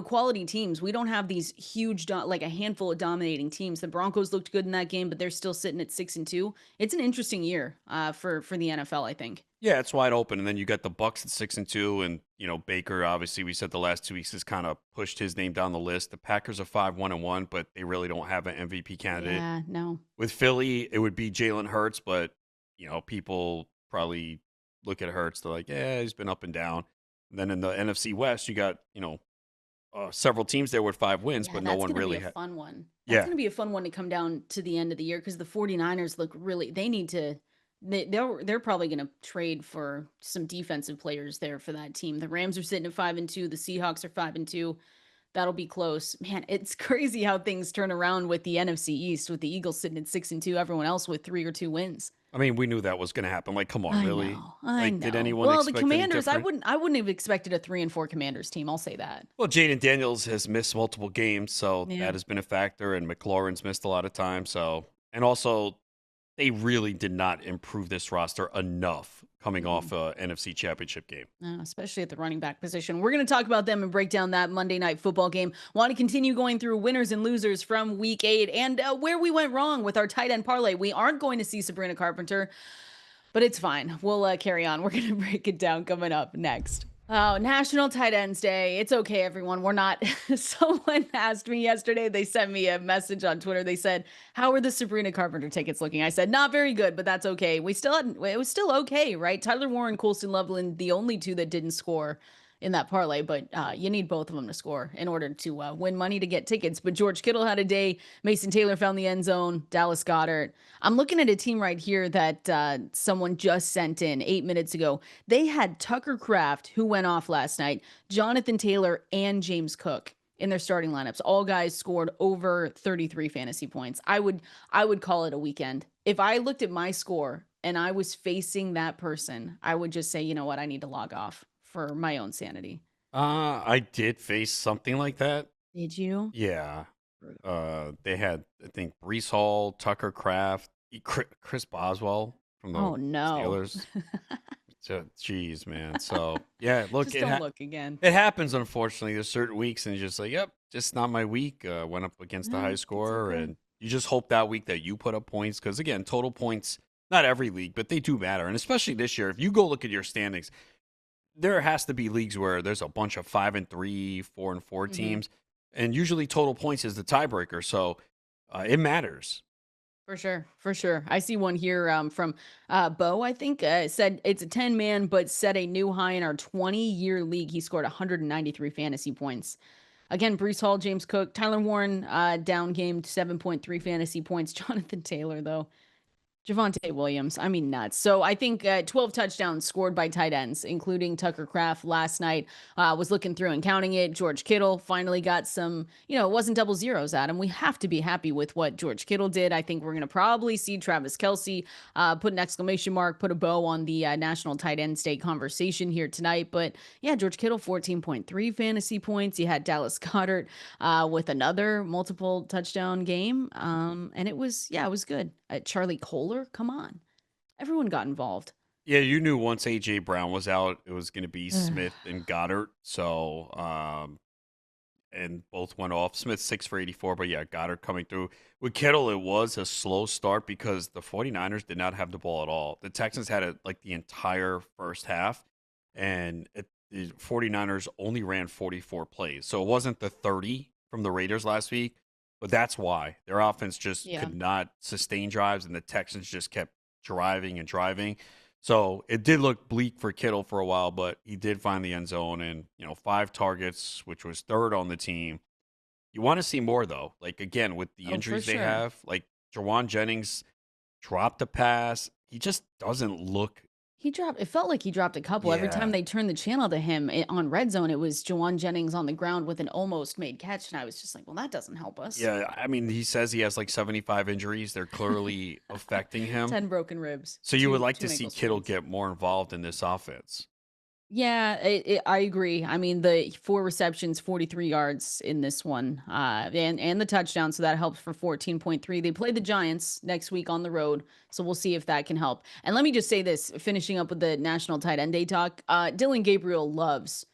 quality teams. We don't have these huge, like a handful of dominating teams. The Broncos looked good in that game, but they're still sitting at 6-2. It's an interesting year for the NFL, I think. Yeah, it's wide open, and then you got the Bucks at 6-2, and Baker. Obviously, we said the last 2 weeks has kind of pushed his name down the list. The Packers are 5-1-1, but they really don't have an MVP candidate. Yeah, no. With Philly, it would be Jalen Hurts, but people probably look at Hurts. They're like, yeah, he's been up and down. And then in the NFC West, you got several teams there with 5 wins, Yeah, but no that's one gonna be really a had. fun one. That's Yeah, gonna be a fun one to come down to the end of the year because the 49ers look really they need to they're probably gonna trade for some defensive players there for that team. The Rams are sitting at 5-2, the Seahawks are 5-2. That'll be close. Man, it's crazy how things turn around with the NFC East, with the Eagles sitting at 6-2, everyone else with 3 or 2 wins. I mean, we knew that was going to happen. Like, come on, I really? know. I Like, did know. anyone Well, the expect any Commanders, I different? wouldn't have expected a 3-4 Commanders team. I'll say that. Well, Jaden Daniels has missed multiple games, so Yeah. that has been a factor, and McLaurin's missed a lot of time. So, and also, they really did not improve this roster enough coming off a NFC Championship game. Especially at the running back position. We're going to talk about them and break down that Monday night football game. Want to continue going through winners and losers from week 8 and where we went wrong with our tight end parlay. We aren't going to see Sabrina Carpenter, but it's fine. We'll carry on. We're going to break it down coming up next. Oh, National Tight Ends Day. It's okay, everyone. We're not. Someone asked me yesterday. They sent me a message on Twitter. They said, "How are the Sabrina Carpenter tickets looking?" I said, "Not very good, but that's okay." It was still okay, right? Tyler Warren, Colston, Loveland, the only two that didn't score in that parlay, but you need both of them to score in order to win money to get tickets. But George Kittle had a day. Mason Taylor found the end zone. Dallas Goedert. I'm looking at a team right here that someone just sent in 8 minutes ago. They had Tucker Kraft, who went off last night, Jonathan Taylor, and James Cook in their starting lineups. All guys scored over 33 fantasy points. I would call it a weekend. If I looked at my score and I was facing that person, I would just say, you know what, I need to log off for my own sanity. I did face something like that. Did you? Yeah. They had, I think, Brees Hall, Tucker Kraft, Chris Boswell from the Oh no. Steelers. Jeez, man. So, yeah, look, Just don't look again. it happens, unfortunately. There's certain weeks, and you're just like, yep, just not my week. Went up against the No, high it's scorer, okay. and you just hope that week that you put up points. Because, again, total points, not every league, but they do matter. And especially this year, if you go look at your standings, there has to be leagues where there's a bunch of 5-3, 4-4 Mhm. teams, and usually total points is the tiebreaker. So it matters. For sure, for sure. I see one here from Bo, I think, said it's a 10-man, but set a new high in our 20-year league. He scored 193 fantasy points. Again, Brees Hall, James Cook, Tyler Warren, down gamed 7.3 fantasy points. Jonathan Taylor, though, Javonte Williams. I mean, nuts. So I think 12 touchdowns scored by tight ends, including Tucker Kraft last night. Was looking through and counting it. George Kittle finally got some, it wasn't double zeros, Adam. We have to be happy with what George Kittle did. I think we're going to probably see Travis Kelce put an exclamation mark, put a bow on the National Tight End State conversation here tonight. But yeah, George Kittle, 14.3 fantasy points. You had Dallas Goedert with another multiple touchdown game. And it was good. Charlie Kohler, come on. Everyone got involved. Yeah, you knew once AJ Brown was out, it was going to be Smith and Goddard. So, and both went off. Smith 6 for 84, but yeah, Goddard coming through. With Kittle, it was a slow start because the 49ers did not have the ball at all. The Texans had it like the entire first half, and the 49ers only ran 44 plays. So it wasn't the 30 from the Raiders last week, but that's why their offense just Yeah. could not sustain drives, and the Texans just kept driving and driving. So it did look bleak for Kittle for a while, but he did find the end zone and, 5 targets, which was third on the team. You want to see more, though. Like, again, with the Oh, for injuries they sure. have, like Jawan Jennings dropped a pass. He just doesn't look. It felt like he dropped a couple. Every time Yeah. they turned the channel to him on Red Zone, it was Jawan Jennings on the ground with an almost made catch. And I was just like, well, that doesn't help us. Yeah, I mean, he says he has like 75 injuries. They're clearly affecting him. 10 broken ribs. So you would like two to see ankle Kittle sprains. get more involved in this offense. Yeah, I agree. I mean, the 4 receptions, 43 yards in this one, and the touchdown, so that helps for 14.3. They play the Giants next week on the road, so we'll see if that can help. And let me just say this, finishing up with the National Tight End Day talk, Dylan Gabriel loves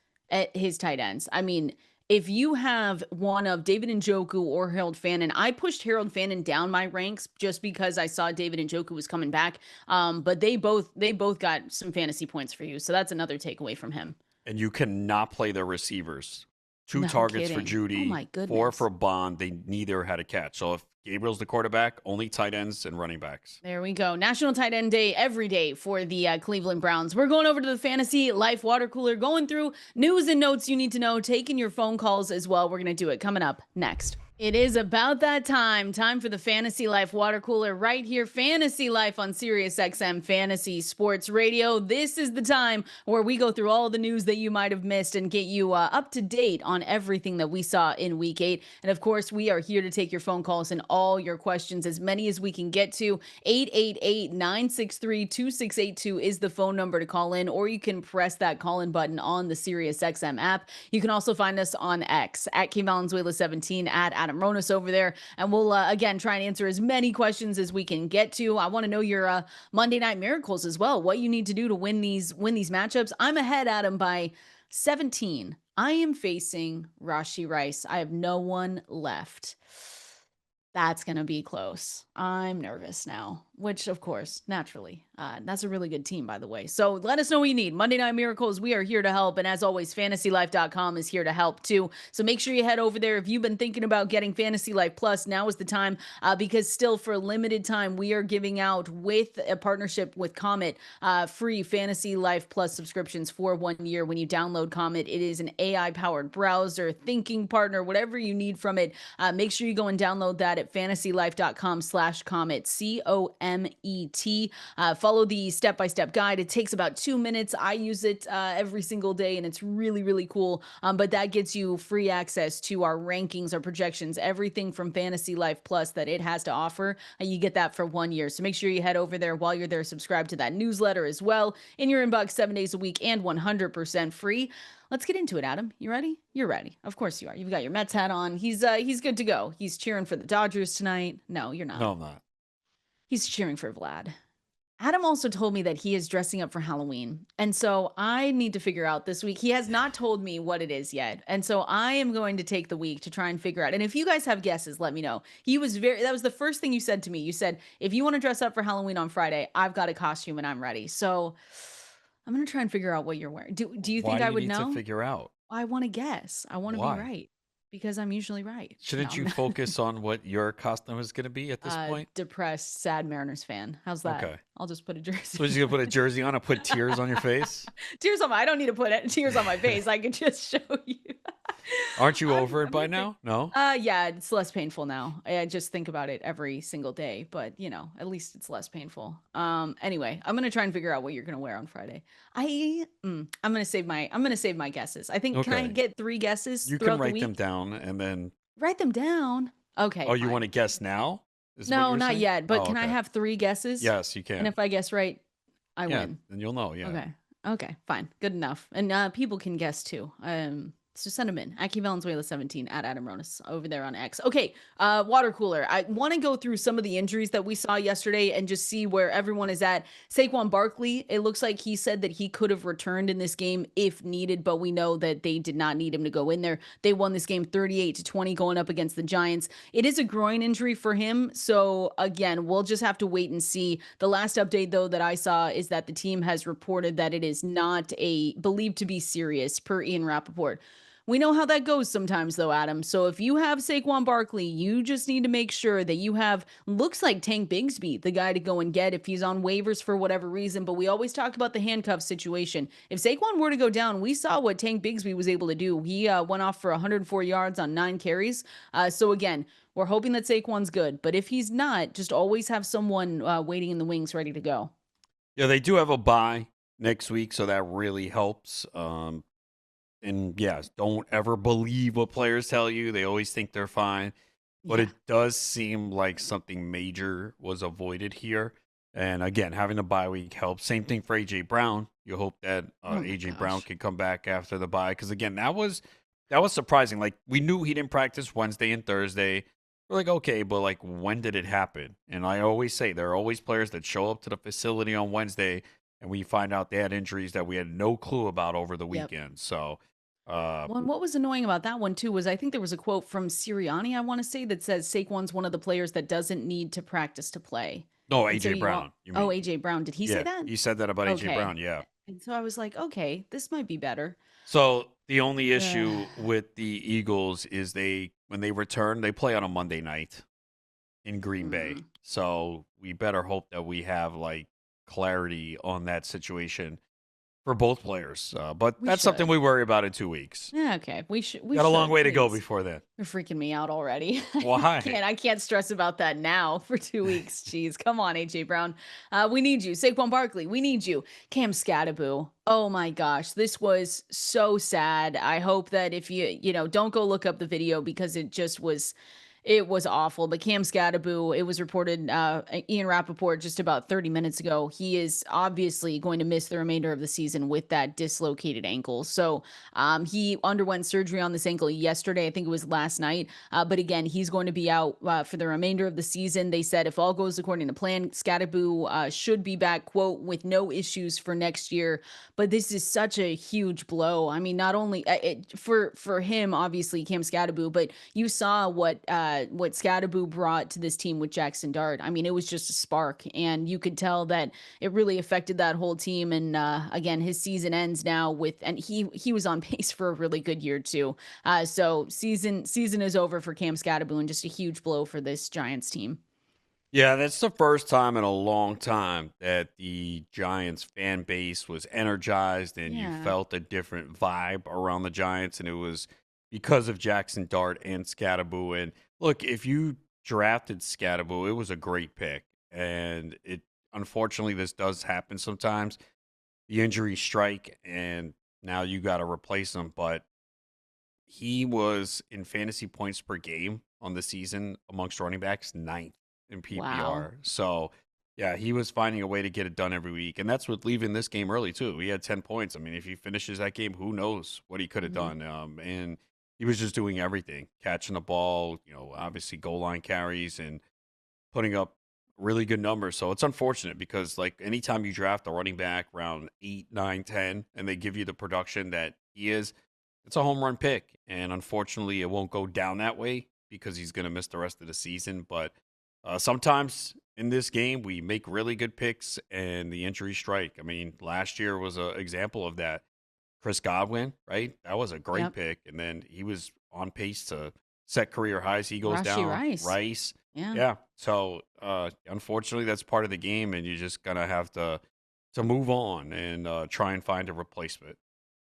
his tight ends. I mean, if you have one of David Njoku or Harold Fannin, I pushed Harold Fannin down my ranks just because I saw David Njoku was coming back. But they both got some fantasy points for you. So that's another takeaway from him. And you cannot play their receivers. Two No targets for kidding. Oh Judy, my four goodness. for Bond. They neither had a catch. So if Gabriel's the quarterback, only tight ends and running backs. There we go. National Tight End Day every day for the Cleveland Browns. We're going over to the Fantasy Life Water Cooler, going through news and notes you need to know, taking your phone calls as well. We're going to do it coming up next. It is about that time for the Fantasy Life Water Cooler right here. Fantasy Life on Sirius XM Fantasy Sports Radio. This is the time where we go through all the news that you might have missed and get you up to date on everything that we saw in week 8. And of course, we are here to take your phone calls and all your questions, as many as we can get to. 888-963-2682 is the phone number to call in, or you can press that call in button on the Sirius XM app. You can also find us on X at Valenzuela 17 at Adam Ronis over there. And we'll, again, try and answer as many questions as we can get to. I want to know your Monday Night Miracles as well, what you need to do to win these matchups. I'm ahead, Adam, by 17. I am facing Rashi Rice. I have no one left. That's going to be close. I'm nervous now, which, of course, naturally, that's a really good team, by the way. So let us know what you need. Monday Night Miracles, we are here to help. And as always, fantasylife.com is here to help too. So make sure you head over there. If you've been thinking about getting Fantasy Life Plus, now is the time, because still for a limited time, we are giving out, with a partnership with Comet, free Fantasy Life Plus subscriptions for 1 year when you download Comet. It is an AI-powered browser, thinking partner, whatever you need from it. Make sure you go and download that at fantasylife.com/comet, COMET. Follow the step-by-step guide. It takes about 2 minutes. I use it every single day, and it's really, really cool. But that gets you free access to our rankings, our projections, everything from Fantasy Life Plus that it has to offer. You get that for 1 year. So make sure you head over there. While you're there, subscribe to that newsletter as well, in your inbox 7 days a week and 100% free. Let's get into it, Adam. You ready? You're ready. Of course you are. You've got your Mets hat on. He's good to go. He's cheering for the Dodgers tonight. No, you're not. No, I'm not. He's cheering for Vlad. Adam also told me that he is dressing up for Halloween. And so I need to figure out this week. He has not told me what it is yet. And so I am going to take the week to try and figure out. And if you guys have guesses, let me know. That was the first thing you said to me. You said, if you want to dress up for Halloween on Friday, I've got a costume and I'm ready. So I'm going to try and figure out what you're wearing. Do you Why think do I you would need to know? figure out? I want to guess. I want to be Why? right, because I'm usually right. No, Shouldn't you focus on what your costume is going to be at this point? depressed, sad Mariners fan. How's that? Okay. I'll just put a jersey. So you're going to put a jersey on and put tears on your face? Tears on I don't need to put tears on my face. I can just show you. Aren't you over it by now? No? Yeah, it's less painful now. I just think about it every single day, but at least it's less painful. Anyway, I'm going to try and figure out what you're going to wear on Friday. I'm going to save my guesses. I think, can I get 3 guesses You throughout can the write week? them down and then. Write them down. Okay. Oh, you fine. want to guess now? No, not yet. But can I okay. have 3 guesses? Yes, you can. And if I guess right, I win. Then you'll know. Yeah. Okay, fine. Good enough. And people can guess too. So send them in. Aki Valenzuela 17 at Adam Ronis over there on X. Okay, water cooler. I want to go through some of the injuries that we saw yesterday and just see where everyone is at. Saquon Barkley, it looks like he said that he could have returned in this game if needed, but we know that they did not need him to go in there. They won this game 38-20 going up against the Giants. It is a groin injury for him, so again, we'll just have to wait and see. The last update, though, that I saw is that the team has reported that it is not believed to be serious, per Ian Rappaport. We know how that goes sometimes, though, Adam. So if you have Saquon Barkley, you just need to make sure that you have, looks like Tank Bigsby, the guy to go and get if he's on waivers for whatever reason. But we always talk about the handcuff situation. If Saquon were to go down, we saw what Tank Bigsby was able to do. He went off for 104 yards on 9 carries. So again, we're hoping that Saquon's good. But if he's not, just always have someone waiting in the wings ready to go. Yeah, they do have a bye next week, so that really helps. And yes, don't ever believe what players tell you. They always think they're fine. But Yeah. it does seem like something major was avoided here. And again, having the bye week helps. Same thing for AJ Brown. You hope that Oh my AJ Brown gosh. can come back after the bye because again, that was surprising. Like we knew he didn't practice Wednesday and Thursday. We're like, okay, but like when did it happen? And I always say there are always players that show up to the facility on Wednesday and we find out they had injuries that we had no clue about over the Yep. weekend. So uh Well, and what was annoying about that one too was I think there was a quote from Sirianni, I want to say, that says Saquon's one of the players that doesn't need to practice to play. no, And so AJ you all, Brown, you oh, mean. AJ Brown, did he say Yeah, that? he said that about AJ Okay. Brown, yeah. And so I was like, okay, this might be better. So the only Ugh. issue with the Eagles is when they return, they play on a Monday night in Green Bay. Mm, So we better hope that we have like clarity on that situation for both players. But we that's something should. we worry about in 2 weeks. Yeah, okay. We Got a long should, way to go please. before then. You're freaking me out already. Why? I can't stress about that now for 2 weeks. Jeez, come on, AJ Brown. We need you. Saquon Barkley, we need you. Cam Scattaboo. Oh my gosh, this was so sad. I hope that if don't go look up the video because it was awful. But Cam Scattaboo, it was reported, Ian Rappaport just about 30 minutes ago. He is obviously going to miss the remainder of the season with that dislocated ankle. So he underwent surgery on this ankle yesterday. I think it was last night. But again, he's going to be out for the remainder of the season. They said if all goes according to plan, Scattaboo should be back, quote, with no issues for next year. But this is such a huge blow. I mean, not only for him, obviously Cam Scattaboo, but you saw what Scattaboo brought to this team with Jackson Dart. I mean, it was just a spark, and you could tell that it really affected that whole team. And again, his season ends now and he was on pace for a really good year too. So season is over for Cam Scattaboo, and just a huge blow for this Giants team. Yeah, that's the first time in a long time that the Giants fan base was energized and you Yeah. felt a different vibe around the Giants. And it was because of Jackson Dart and Scattaboo. And look, if you drafted Scattaboo, it was a great pick. And unfortunately, this does happen sometimes. The injuries strike, and now you got to replace him. But he was in fantasy points per game on the season amongst running backs, ninth in Wow. PPR. So, yeah, he was finding a way to get it done every week. And that's with leaving this game early, too. He had 10 points. I mean, if he finishes that game, who knows what he could have Hmm. done. And he was just doing everything, catching the ball, obviously goal line carries and putting up really good numbers. So it's unfortunate because, like, anytime you draft a running back round 8, 9, 10, and they give you the production that he is, it's a home run pick. And unfortunately, it won't go down that way because he's going to miss the rest of the season. But sometimes in this game, we make really good picks and the injuries strike. I mean, last year was an example of that. Chris Godwin, right? That was a great Yep. pick. And then he was on pace to set career highs. He goes Rashi down. Rice. Rice. Yeah. Yeah. So unfortunately, that's part of the game, and you're just gonna have to move on and try and find a replacement.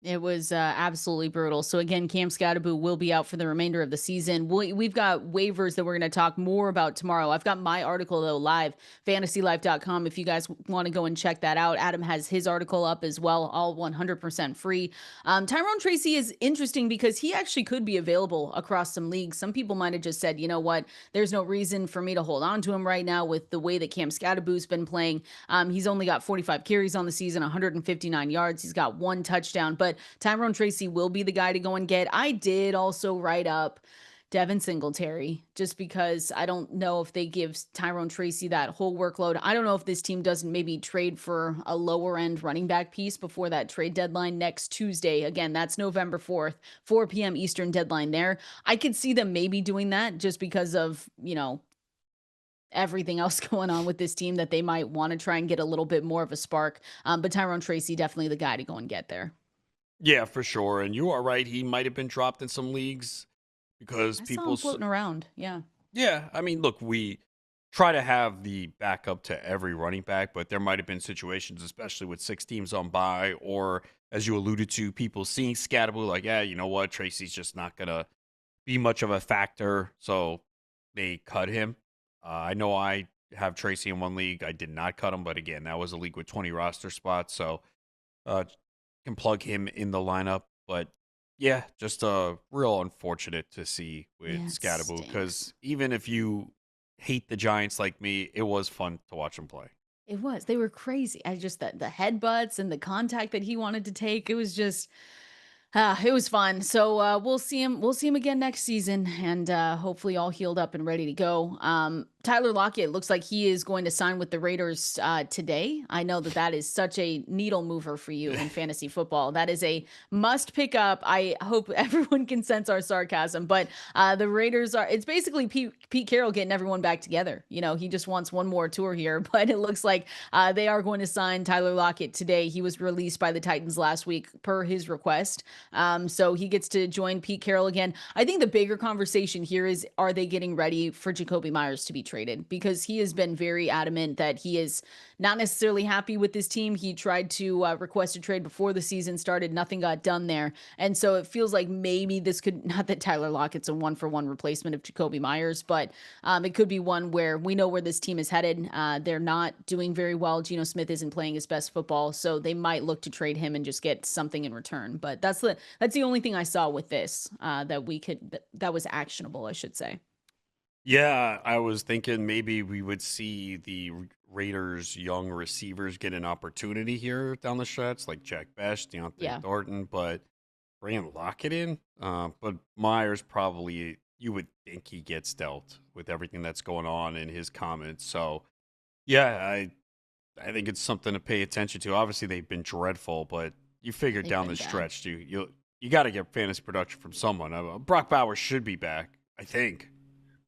It was absolutely brutal. So again, Cam Scattaboo will be out for the remainder of the season. We've got waivers that we're going to talk more about tomorrow. I've got my article though live, fantasylife.com. If you guys want to go and check that out, Adam has his article up as well, all 100% free. Tyrone Tracy is interesting because he actually could be available across some leagues. Some people might have just said, you know what, there's no reason for me to hold on to him right now with the way that Cam Scattaboo's been playing. He's only got 45 carries on the season, 159 yards. He's got one touchdown, but Tyrone Tracy will be the guy to go and get. I did also write up Devin Singletary just because I don't know if they give Tyrone Tracy that whole workload. I don't know if this team doesn't maybe trade for a lower end running back piece before that trade deadline next Tuesday. Again, that's November 4th, 4 p.m. Eastern deadline there. I could see them maybe doing that just because of, everything else going on with this team that they might want to try and get a little bit more of a spark. But Tyrone Tracy, definitely the guy to go and get there. Yeah, for sure. And you are right. He might have been dropped in some leagues because I saw him people. floating around. Yeah. Yeah, I mean, look, we try to have the backup to every running back, but there might have been situations, especially with 6 teams on bye, or as you alluded to, people seeing Scattaboo like, yeah, you know what, Tracy's just not gonna be much of a factor, so they cut him. I know I have Tracy in one league. I did not cut him, but again, that was a league with 20 roster spots, so uh, can plug him in the lineup. But yeah, just real unfortunate to see with Yeah, it Scattaboo stinks. because even if you hate the Giants like me, it was fun to watch him play. It was. They were crazy. I just the headbutts and the contact that he wanted to take. It was just it was fun. So we'll see him. We'll see him again next season, and hopefully all healed up and ready to go. Tyler Lockett looks like he is going to sign with the Raiders today. I know that is such a needle mover for you in fantasy football. That is a must pick up. I hope everyone can sense our sarcasm, but the Raiders are. It's basically Pete Carroll getting everyone back together. He just wants one more tour here, but it looks like they are going to sign Tyler Lockett today. He was released by the Titans last week per his request. So he gets to join Pete Carroll again. I think the bigger conversation here is, are they getting ready for Jacoby Myers to be traded? Because he has been very adamant that he is not necessarily happy with this team. He tried to request a trade before the season started. Nothing got done there. And so it feels like maybe this could, not that Tyler Lockett's a 1-for-1 replacement of Jacoby Myers, but it could be one where we know where this team is headed. They're not doing very well. Geno Smith isn't playing his best football, so they might look to trade him and just get something in return. But that's the only thing I saw with this that was actionable, I should say. Yeah, I was thinking maybe we would see the Raiders' young receivers get an opportunity here down the stretch, like Jack Best, Deontay Yeah. Thornton, but bringing Lockett in. But Myers probably, you would think he gets dealt with everything that's going on in his comments. So, yeah, I think it's something to pay attention to. Obviously, they've been dreadful, but you figure They've down been the bad. stretch, you got to get fantasy production from someone. Brock Bowers should be back, I think.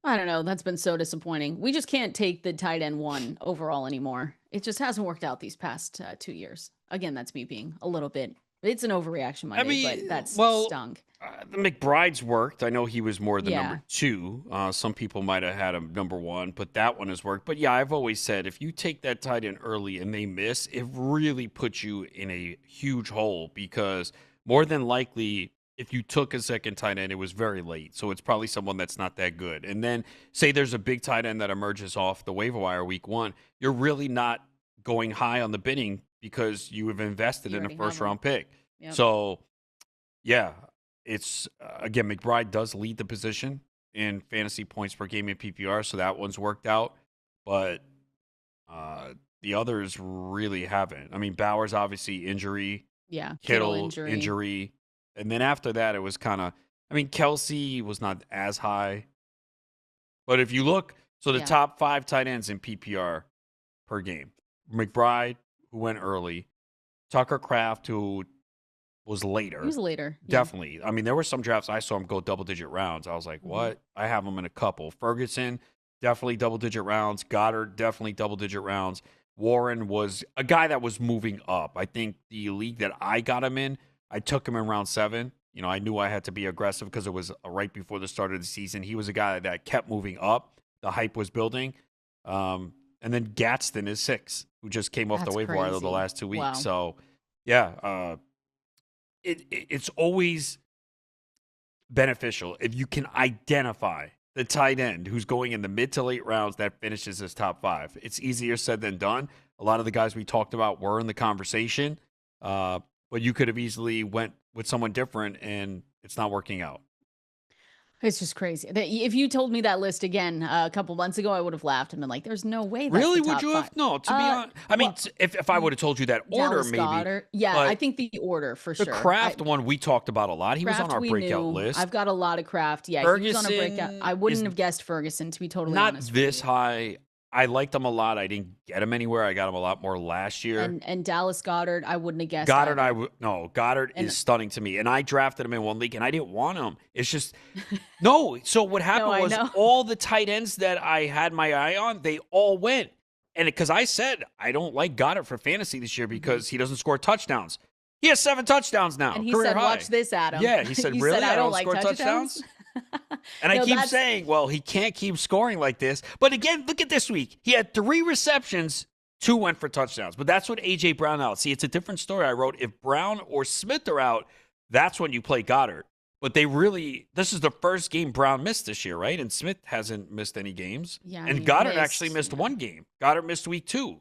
I don't know. That's been so disappointing. We just can't take the tight end one overall anymore. It just hasn't worked out these past 2 years. Again, that's me being a little bit. It's an overreaction I Monday, but mean, that's well, stunk. the McBride's worked. I know he was more the Yeah. number two. Some people might have had him number one, but that one has worked. But yeah, I've always said if you take that tight end early and they miss, it really puts you in a huge hole because more than likely, if you took a second tight end, it was very late. So it's probably someone that's not that good. And then say there's a big tight end that emerges off the waiver wire week one, you're really not going high on the bidding because you have invested You in a already have first them. round pick. Yep. So yeah, it's again, McBride does lead the position in fantasy points per game in PPR, so that one's worked out. But the others really haven't. I mean, Bowers obviously injury, Yeah. Kittle Kittle injury. injury, and then after that, it was kind of. I mean, Kelsey was not as high, but if you look, so the Yeah. top 5 tight ends in PPR per game: McBride, who went early, Tucker Kraft, who was He later. was later. Yeah. Definitely. I mean, there were some drafts I saw him go double-digit rounds. I was like, Mhm. what? I have him in a couple. Ferguson, definitely double-digit rounds. Goddard, definitely double-digit rounds. Warren was a guy that was moving up. I think the league that I got him in, I took him in round 7. I knew I had to be aggressive because it was right before the start of the season. He was a guy that kept moving up. The hype was building. And then Gadsden is 6, who just came off the That's waiver wire the crazy. last 2 weeks. Wow. So, yeah, it's always beneficial if you can identify the tight end who's going in the mid to late rounds that finishes his top 5. It's easier said than done. A lot of the guys we talked about were in the conversation, but you could have easily went with someone different, and it's not working out. It's just crazy. If you told me that list again a couple months ago, I would have laughed and been like, "There's no way that's Really? the Would top you have? 5." No, to be honest. I mean, Well, if I would have told you that order, Dallas maybe. Goedert. Yeah, I But think the order for the sure. Kraft one we talked about a lot. He was on Kraft our we breakout knew. list. I've got a lot of Kraft. Yeah, he was on a breakout. Ferguson I is wouldn't have guessed Ferguson, to be totally not honest with this you. high. I liked him a lot. I didn't get him anywhere. I got him a lot more last year. And Dallas Goedert, I wouldn't have guessed Goddard, either. Goddard And is stunning to me. And I drafted him in one league, and I didn't want him. It's just, no. So what happened I was know. all the tight ends that I had my eye on, they all went. And because I said, I don't like Goddard for fantasy this year because he doesn't score touchdowns. He has 7 touchdowns now. And he career said, high. "Watch this, Adam." Yeah, he said, You really? said, I don't like score touchdowns? And No, I keep that's- saying, well, he can't keep scoring like this. But again, look at this week. He had 3 receptions, 2 went for touchdowns. But that's what A.J. Brown out. See, it's a different story. I wrote, if Brown or Smith are out, that's when you play Goddard. But this is the first game Brown missed this year, right? And Smith hasn't missed any games. Yeah, and Goddard actually missed 1 game. Goddard missed week 2.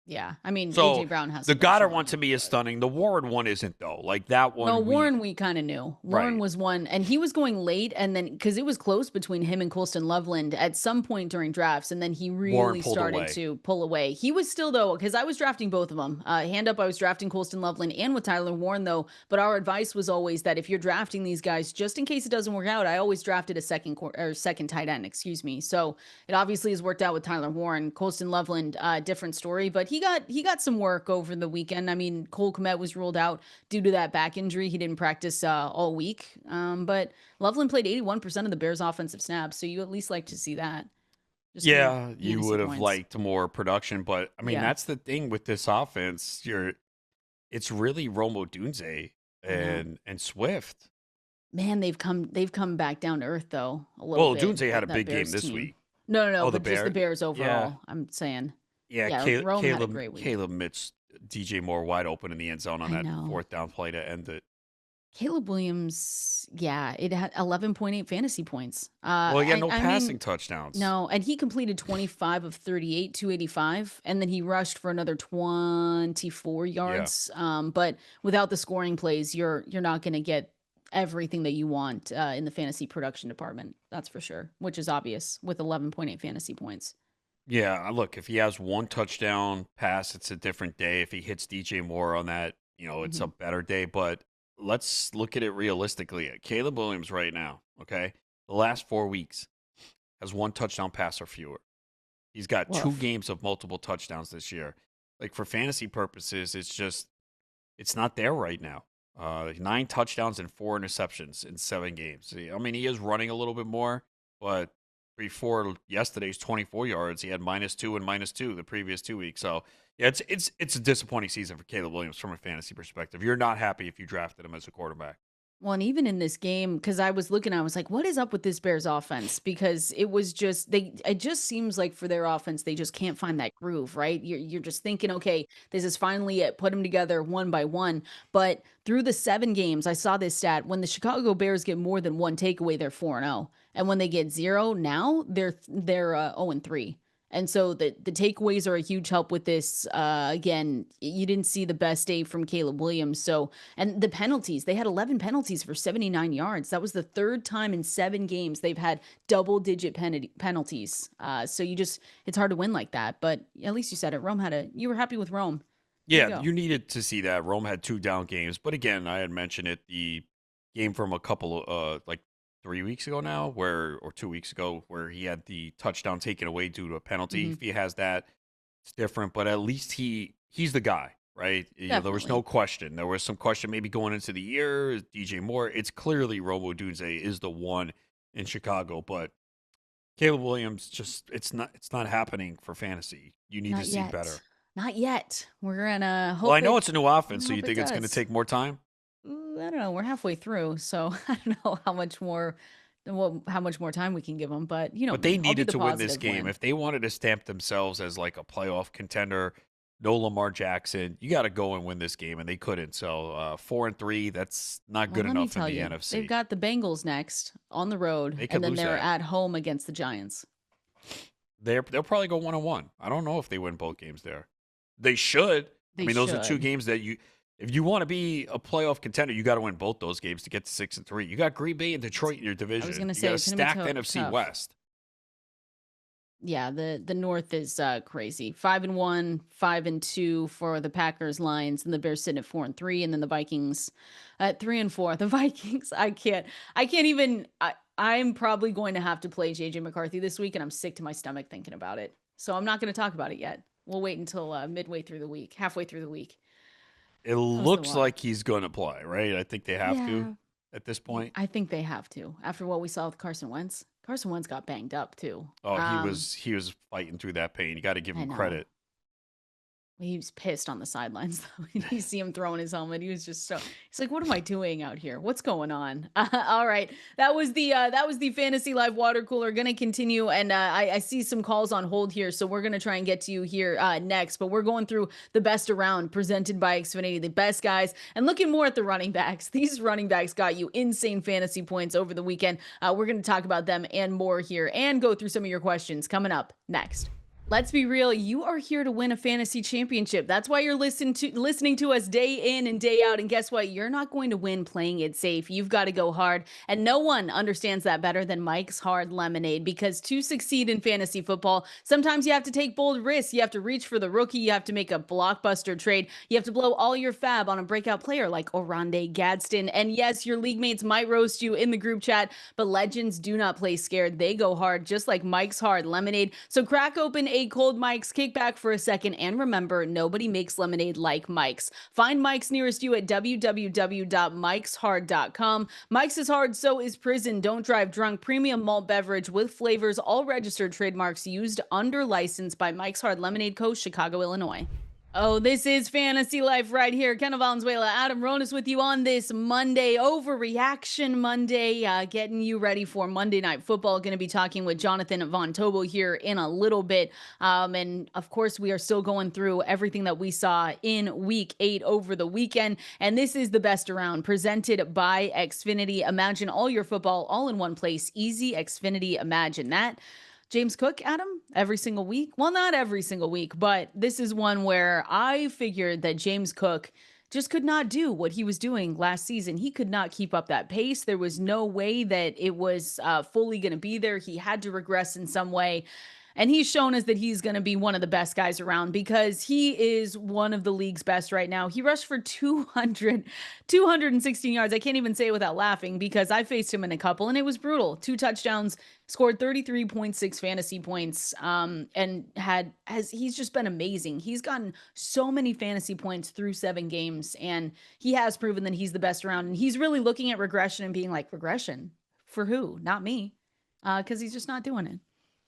Yeah. I mean, So AJ Brown has the to go Goddard showing one to it, me is but stunning. The Warren one isn't though. Like that no, one, Warren, we kind of knew. Warren right. was one, and he was going late, and then because it was close between him and Colston Loveland at some point during drafts, and then he Warren really pulled started away. to pull away. He was still, though, because I was drafting both of them. Hand up, I was drafting Colston Loveland and with Tyler Warren, though. But our advice was always that if you're drafting these guys, just in case it doesn't work out, I always drafted a second tight end, excuse me. So it obviously has worked out with Tyler Warren. Colston Loveland, different story, but he got some work over the weekend. I mean, Cole Kmet was ruled out due to that back injury. He didn't practice all week. But Loveland played 81% of the Bears' offensive snaps, so you at least like to see that. Just more Yeah, you fantasy would have points. liked more production, but I mean Yeah, that's the thing with this offense. It's really Romo Dunze I know. and Swift. Man, they've come back down to earth though a little Well, bit. Dunze had a That big game Bears this team. week. No, no, no, Oh, the but just the Bear. Bears Yeah, overall. I'm saying, yeah. yeah, Rome had a great week. Caleb Mitch, DJ Moore wide open in the end zone on I that know. fourth down play to end it. Caleb Williams, yeah, it had 11.8 fantasy points. Well, he had no I passing mean, touchdowns. no, and he completed 25 of 38, 285, and then he rushed for another 24 Yeah. yards. But without the scoring plays, you're not going to get everything that you want in the fantasy production department. That's for sure, which is obvious with 11.8 fantasy points. Yeah, look, if he has one touchdown pass, it's a different day. If he hits DJ Moore on that, it's a Hmm. better day. But let's look at it realistically. Caleb Williams right now, okay, the last 4 weeks has one touchdown pass or fewer. He's got two Woof. games of multiple touchdowns this year. Like for fantasy purposes, it's not there right now. 9 touchdowns and 4 interceptions in 7 games. I mean, he is running a little bit more, but before yesterday's 24 yards, he had -2 and -2 the previous 2 weeks. So yeah, it's a disappointing season for Caleb Williams from a fantasy perspective. You're not happy if you drafted him as a quarterback. Well, and even in this game, because I was looking, I was like, what is up with this Bears offense? Because it was just it just seems like for their offense, they just can't find that groove, right? You're just thinking, okay, this is finally it, put them together one by one. But through the 7 games, I saw this stat: when the Chicago Bears get more than one takeaway, they're 4-0, and when they get zero, now they're 0-3. And so the takeaways are a huge help with this. Again, you didn't see the best day from Caleb Williams. So, and the penalties, they had 11 penalties for 79 yards. That was the third time in 7 games they've had double digit penalties. So it's hard to win like that. But at least you said it. You were happy with Rome. There you Yeah, go. you needed to see that. Rome had 2 down games, but again, I had mentioned it. The game from a couple of like 3 weeks ago now, or 2 weeks ago, where he had the touchdown taken away due to a penalty. Hmm. If he has that, it's different. But at least he's the guy, right? There was no Definitely. question. There was some question maybe going into the year. Is DJ Moore? It's clearly Romo Dunze is the one in Chicago, but Caleb Williams just it's not happening for fantasy. You need to Not see yet. better. Not yet. We're going to Well, I hope know it. it's a new We're offense, gonna so you hope it think it's going to does. take more time? I don't know. We're halfway through, so I don't know how much more time we can give them. But you know But they me, I'll be needed the to win this positive game. one. If they wanted to stamp themselves as like a playoff contender, no Lamar Jackson, you got to go and win this game, and they couldn't. So 4-3, that's not Well, good let me enough in tell the you, they've NFC. got the Bengals next on the road, They and could then lose they're that. at home against the Giants. They'll probably go 1-1. I don't know if they win both games there. They should. I They mean, those are two should. games that if you want to be a playoff contender, you got to win both those games to get to 6-3. You got Green Bay and Detroit in your I was division. gonna You got say a it's gonna be stacked NFC tough. West. Yeah, the North is crazy. 5-1, 5-2 for the Packers, Lions, and the Bears sitting at 4-3, and then the Vikings at 3-4. The Vikings, I can't even. I'm probably going to have to play JJ McCarthy this week, and I'm sick to my stomach thinking about it. So I'm not going to talk about it yet. We'll wait until midway through the week, halfway through the week. It How's the looks water? like he's going to play, right? I think they have to Yeah, at this point. I think they have to after what we saw with Carson Wentz. Carson Wentz got banged up too. Oh, he was fighting through that pain. You got to give I him know. credit. He was pissed on the sidelines though. You see him throwing his helmet. He was just he's like, "What am I doing out here? What's going on?" All right, that was the fantasy live water cooler. Going to continue, and I see some calls on hold here, so we're going to try and get to you here next. But we're going through the best around presented by Xfinity, the best guys, and looking more at the running backs. These running backs got you insane fantasy points over the weekend. We're going to talk about them and more here, and go through some of your questions coming up next. Let's be real. You are here to win a fantasy championship. That's why you're listening to us day in and day out. And guess what? You're not going to win playing it safe. You've got to go hard. And no one understands that better than Mike's Hard Lemonade, because to succeed in fantasy football, sometimes you have to take bold risks. You have to reach for the rookie. You have to make a blockbuster trade. You have to blow all your fab on a breakout player like Oronde Gadsden. And yes, your league mates might roast you in the group chat, but legends do not play scared. They go hard, just like Mike's Hard Lemonade. So crack open a cold Mike's, kick back for a second, and remember, nobody makes lemonade like Mike's. Find Mike's nearest you at www.mikeshard.com. Mike's is hard, so is prison. Don't drive drunk. Premium malt beverage with flavors, all registered trademarks used under license by Mike's Hard Lemonade Co., Chicago, Illinois. Oh, this is Fantasy Life right here. Kendall, Valenzuela, Adam Ronis with you on this Monday, Overreaction Monday, getting you ready for Monday Night Football. Going to be talking with Jonathan Von Tobel here in a little bit. And of course, we are still going through everything that we saw in Week 8 over the weekend. And this is the best around, presented by Xfinity. Imagine all your football all in one place. Easy Xfinity. Imagine that. James Cook, Adam, every single week. Well, not every single week, but this is one where I figured that James Cook just could not do what he was doing last season. He could not keep up that pace. There was no way that it was fully going to be there. He had to regress in some way. And he's shown us that he's going to be one of the best guys around, because he is one of the league's best right now. He rushed for 216 yards. I can't even say it without laughing, because I faced him in a couple and it was brutal. 2 touchdowns, scored 33.6 fantasy points, and he's just been amazing. He's gotten so many fantasy points through 7 games, and he has proven that he's the best around. And he's really looking at regression and being like, regression for who? Not me. Because he's just not doing it.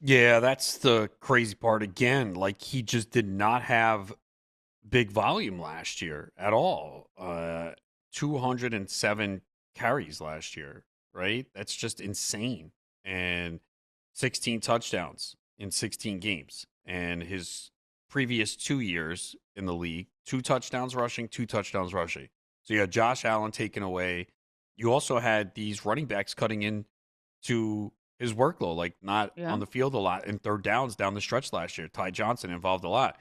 Yeah, that's the crazy part again. Like, he just did not have big volume last year at all. 207 carries last year, right? That's just insane. And 16 touchdowns in 16 games. And his previous 2 years in the league, 2 touchdowns rushing, 2 touchdowns rushing. So you had Josh Allen taken away. You also had these running backs cutting in to his workload, like not on the field a lot, and third downs down the stretch last year. Ty Johnson involved a lot.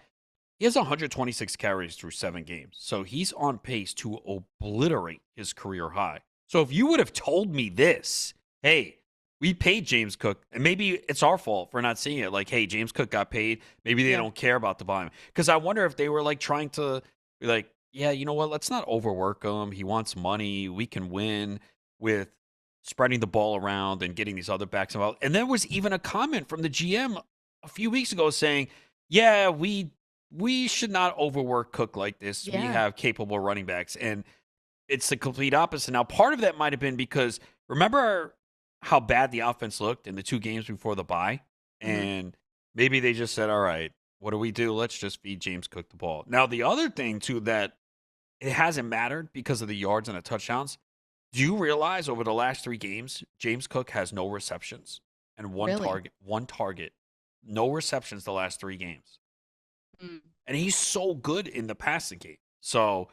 He has 126 carries through 7 games. So he's on pace to obliterate his career high. So if you would have told me this, hey, we paid James Cook, and maybe it's our fault for not seeing it. Like, hey, James Cook got paid. Maybe they don't care about the volume. Because I wonder if they were like trying to be like, yeah, you know what? Let's not overwork him. He wants money. We can win with spreading the ball around and getting these other backs involved. And there was even a comment from the GM a few weeks ago saying, yeah, we should not overwork Cook like this. Yeah. We have capable running backs. And it's the complete opposite. Now, part of that might have been because, remember how bad the offense looked in the 2 games before the bye? And maybe they just said, all right, what do we do? Let's just feed James Cook the ball. Now, the other thing, too, that it hasn't mattered because of the yards and the touchdowns. Do you realize over the last 3 games, James Cook has no receptions and one target, no receptions the last 3 games. And he's so good in the passing game. So,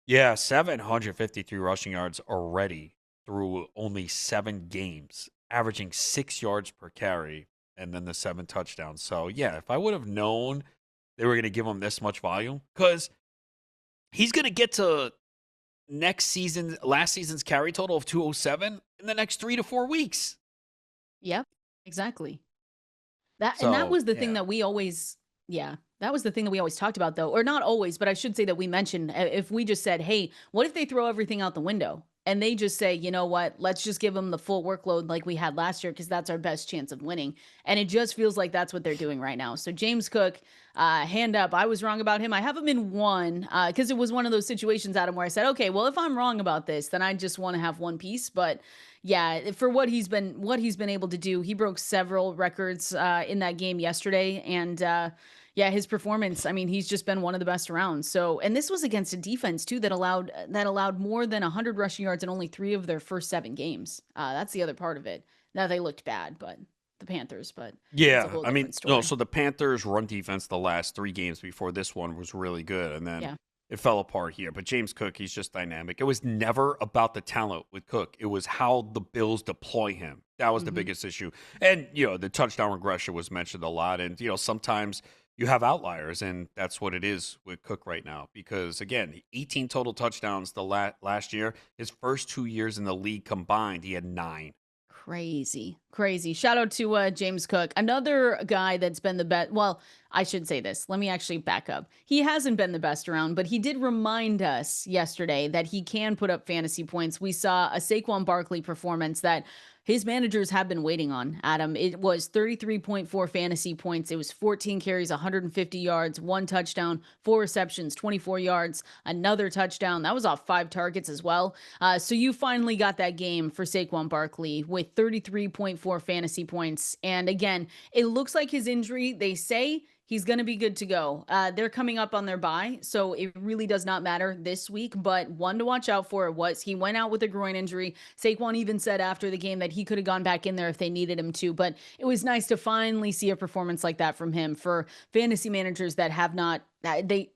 yeah, 753 rushing yards already through only 7 games, averaging 6 yards per carry, and then the 7 touchdowns. So, yeah, if I would have known they were going to give him this much volume, because he's going to get to last season's carry total of 207 in the next 3 to 4 weeks. Yep, exactly. That was the thing that we always, that was the thing that we always talked about, though, or not always, but I should say that we mentioned, if we just said, hey, what if they throw everything out the window and they just say, you know what, let's just give them the full workload like we had last year, because that's our best chance of winning. And it just feels like that's what they're doing right now. So James Cook, hand up, I was wrong about him. I have him in 1 because it was one of those situations, Adam, where I said, okay, well, if I'm wrong about this, then I just want to have one piece. But yeah, for what he's been able to do, he broke several records in that game yesterday. And his performance, I mean, he's just been one of the best around. So, and this was against a defense too that allowed more than 100 rushing yards in only 3 of their first 7 games. That's the other part of it. Now, they looked bad, but the Panthers, but yeah, I mean, no, so the Panthers run defense the last 3 games before this one was really good, and then it fell apart here. But James Cook, he's just dynamic. It was never about the talent with Cook. It was how the Bills deploy him. That was the Mhm. biggest issue. And, the touchdown regression was mentioned a lot. And, sometimes you have outliers, and that's what it is with Cook right now. Because, again, 18 total touchdowns the last year. His first 2 years in the league combined, he had 9. Crazy, crazy. Shout out to James Cook, another guy that's been the best. Well, I should say this. Let me actually back up. He hasn't been the best around, but he did remind us yesterday that he can put up fantasy points. We saw a Saquon Barkley performance that his managers have been waiting on, Adam. It was 33.4 fantasy points. It was 14 carries, 150 yards, 1 touchdown, 4 receptions, 24 yards, another touchdown. That was off 5 targets as well. So you finally got that game for Saquon Barkley with 33.4 fantasy points. And again, it looks like his injury, they say he's going to be good to go. They're coming up on their bye, so it really does not matter this week. But one to watch out for was he went out with a groin injury. Saquon even said after the game that he could have gone back in there if they needed him to. But it was nice to finally see a performance like that from him. For fantasy managers that have not,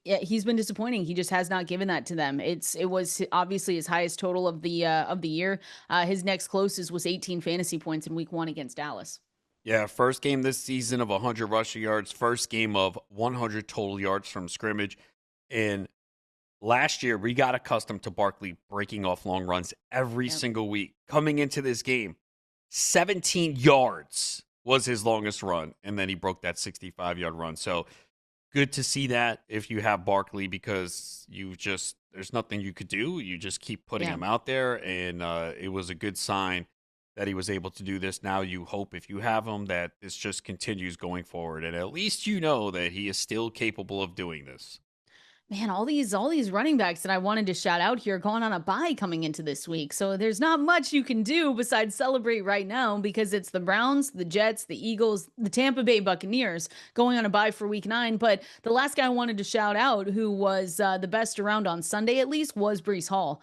he's been disappointing. He just has not given that to them. It was obviously his highest total of the year. His next closest was 18 fantasy points in week 1 against Dallas. Yeah, first game this season of 100 rushing yards, first game of 100 total yards from scrimmage. And last year, we got accustomed to Barkley breaking off long runs every single week. Coming into this game, 17 yards was his longest run, and then he broke that 65-yard run. So good to see that if you have Barkley, because there's nothing you could do. You just keep putting him out there, and it was a good sign that he was able to do this. Now you hope, if you have him, that this just continues going forward, and at least you know that he is still capable of doing this. Man, all these running backs that I wanted to shout out here going on a bye coming into this week. So there's not much you can do besides celebrate right now, because it's the Browns, the Jets, the Eagles, the Tampa Bay Buccaneers going on a bye for week 9. But the last guy I wanted to shout out, who was the best around on Sunday at least, was Breece Hall.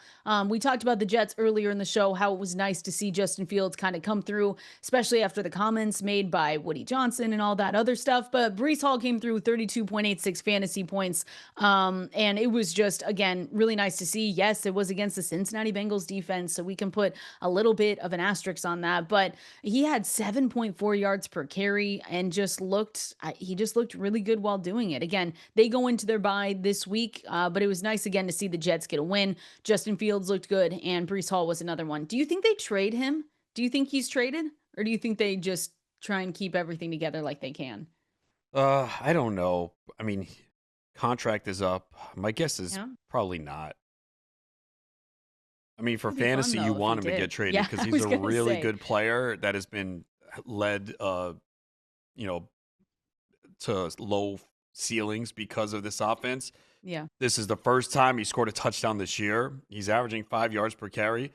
We talked about the Jets earlier in the show, how it was nice to see Justin Fields kind of come through, especially after the comments made by Woody Johnson and all that other stuff. But Breece Hall came through 32.86 fantasy points. And it was just, again, really nice to see. Yes, it was against the Cincinnati Bengals defense, so we can put a little bit of an asterisk on that. But he had 7.4 yards per carry and he just looked really good while doing it. Again, they go into their bye this week, but it was nice again to see the Jets get a win. Justin Fields looked good, and Breece Hall was another one. Do you think they trade him? Do you think he's traded? Or do you think they just try and keep everything together like they can? I don't know. I mean, contract is up. My guess is Yeah. probably not. I mean, for It'd be fun fantasy, you though if he want him to get did. traded Yeah, because I he's was a gonna really say. good player that has been led, you know, to low ceilings because of this offense. Yeah. This is the first time he scored a touchdown this year. He's averaging 5 yards per carry.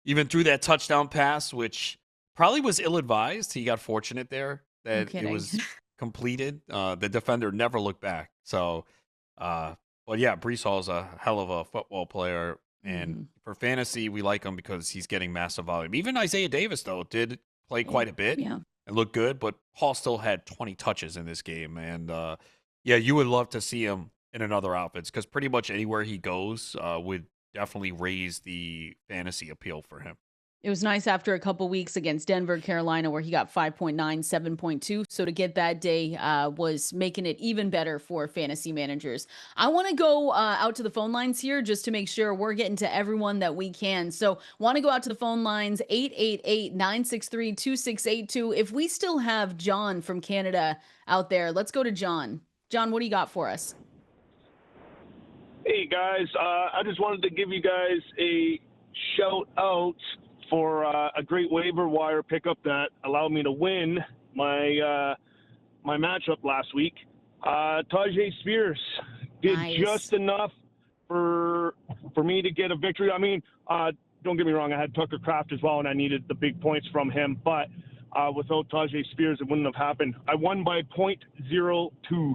Even through that touchdown pass, which probably was ill-advised, he got fortunate there No that it kidding. was completed. The defender never looked back. So, but yeah, Brees Hall's a hell of a football player. And Mhm. for fantasy, we like him because he's getting massive volume. Even Isaiah Davis, though, did play quite a bit Yeah. and looked good, but Hall still had 20 touches in this game. And yeah, you would love to see him in another outfits, because pretty much anywhere he goes would definitely raise the fantasy appeal for him. It was nice after a couple weeks against Denver, Carolina, where he got 5.9, 7.2. So to get that day was making it even better for fantasy managers. I want to go out to the phone lines here just to make sure we're getting to everyone that we can. So want to go out to the phone lines, 888-963-2682. If we still have John from Canada out there, let's go to John. John, what do you got for us? Hey, guys. I just wanted to give you guys a shout out for a great waiver wire pickup that allowed me to win my my matchup last week. Tajay Spears did Nice. just enough for me to get a victory. I mean, don't get me wrong, I had Tucker Kraft as well, and I needed the big points from him. But without Tajay Spears, it wouldn't have happened. I won by .02.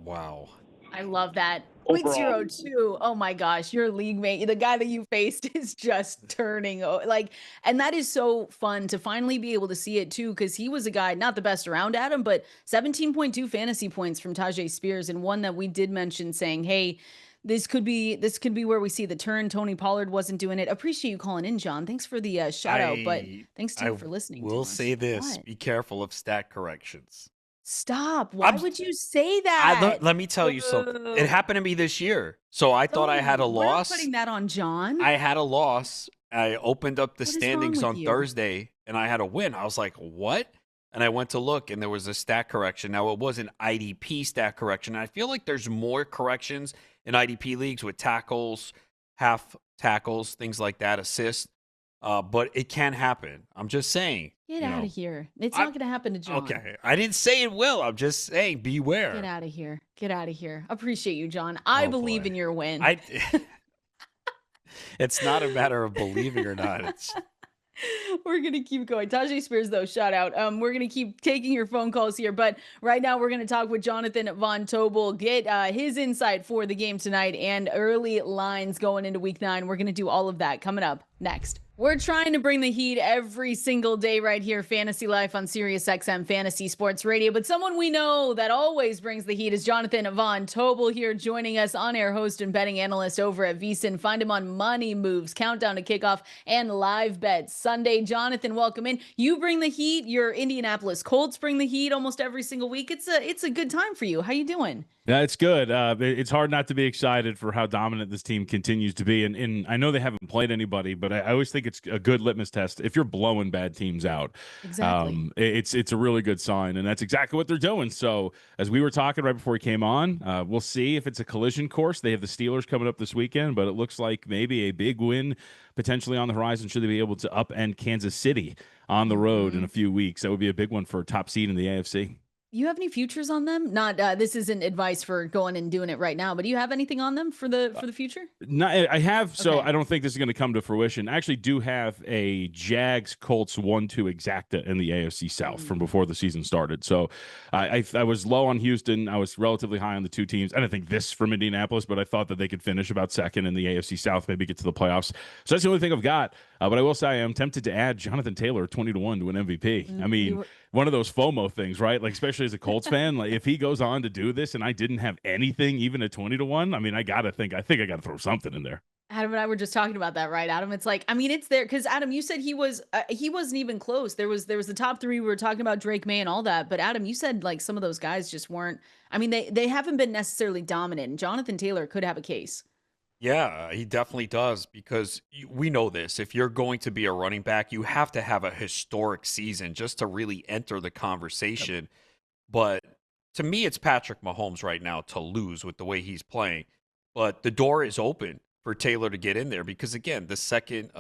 Wow. I love that. Overall. 0.02. Oh my gosh, your league mate, the guy that you faced is just turning like, and that is so fun to finally be able to see it too, because he was a guy, not the best around at him, but 17.2 fantasy points from Tajay Spears, and one that we did mention saying, hey, this could be where we see the turn. Tony Pollard wasn't doing it. Appreciate you calling in, John. Thanks for the shout out, but thanks to you for listening to us. Will say this: What? be careful of stat corrections. Stop. Why would you say that? Let me tell you something. It happened to me this year. So I thought I had a loss. We're not putting that on John. I had a loss. I opened up the standings on you? Thursday, and I had a win. I was like, what? And I went to look, and there was a stat correction. Now, it was an IDP stat correction. I feel like there's more corrections in IDP leagues with tackles, half tackles, things like that, assists. But it can happen. I'm just saying. Get out of here. It's not going to happen to John. Okay. I didn't say it will. I'm just saying beware. Get out of here. Get out of here. Appreciate you, John. I believe in your win. It's not a matter of believing or not. It's We're going to keep going. Tajay Spears, though, shout out. We're going to keep taking your phone calls here. But right now, we're going to talk with Jonathan Von Tobel, get his insight for the game tonight and early lines going into week 9. We're going to do all of that coming up next. We're trying to bring the heat every single day right here, Fantasy Life on Sirius XM Fantasy Sports Radio. But someone we know that always brings the heat is Jonathan Von Tobel here, joining us, on-air host and betting analyst over at VSiN. Find him on Money Moves, Countdown to Kickoff, and Live Bets Sunday. Jonathan, welcome in. You bring the heat. Your Indianapolis Colts bring the heat almost every single week. It's a good time for you. How you doing? Yeah, it's good. It's hard not to be excited for how dominant this team continues to be. And I know they haven't played anybody, but I always think it's a good litmus test. If you're blowing bad teams out, exactly, it's a really good sign. And that's exactly what they're doing. So as we were talking right before we came on, we'll see if it's a collision course. They have the Steelers coming up this weekend, but it looks like maybe a big win potentially on the horizon should they be able to upend Kansas City on the road in a few weeks. That would be a big one for a top seed in the AFC. You have any futures on them? Not this isn't advice for going and doing it right now, but do you have anything on them for the future? No, I have. So Okay. I don't think this is going to come to fruition. I actually do have a Jags Colts 1-2 exacta in the AFC South from before the season started. So I was low on Houston. I was relatively high on the two teams. I didn't think this from Indianapolis, but I thought that they could finish about second in the AFC South, maybe get to the playoffs. So that's the only thing I've got. But I will say I am tempted to add Jonathan Taylor 20-1 to an MVP. I mean, one of those FOMO things, right? Like, especially as a Colts fan, like if he goes on to do this and I didn't have anything, even at 20-1, I mean, I think I got to throw something in there. Adam and I were just talking about that, right, Adam? It's like, I mean, it's there because Adam, you said he wasn't even close. There was the top 3. We were talking about Drake, Maye, and all that. But Adam, you said like some of those guys just weren't. I mean, they haven't been necessarily dominant. And Jonathan Taylor could have a case. Yeah, he definitely does because we know this. If you're going to be a running back, you have to have a historic season just to really enter the conversation. But to me, it's Patrick Mahomes right now to lose with the way he's playing. But the door is open for Taylor to get in there because, again, the second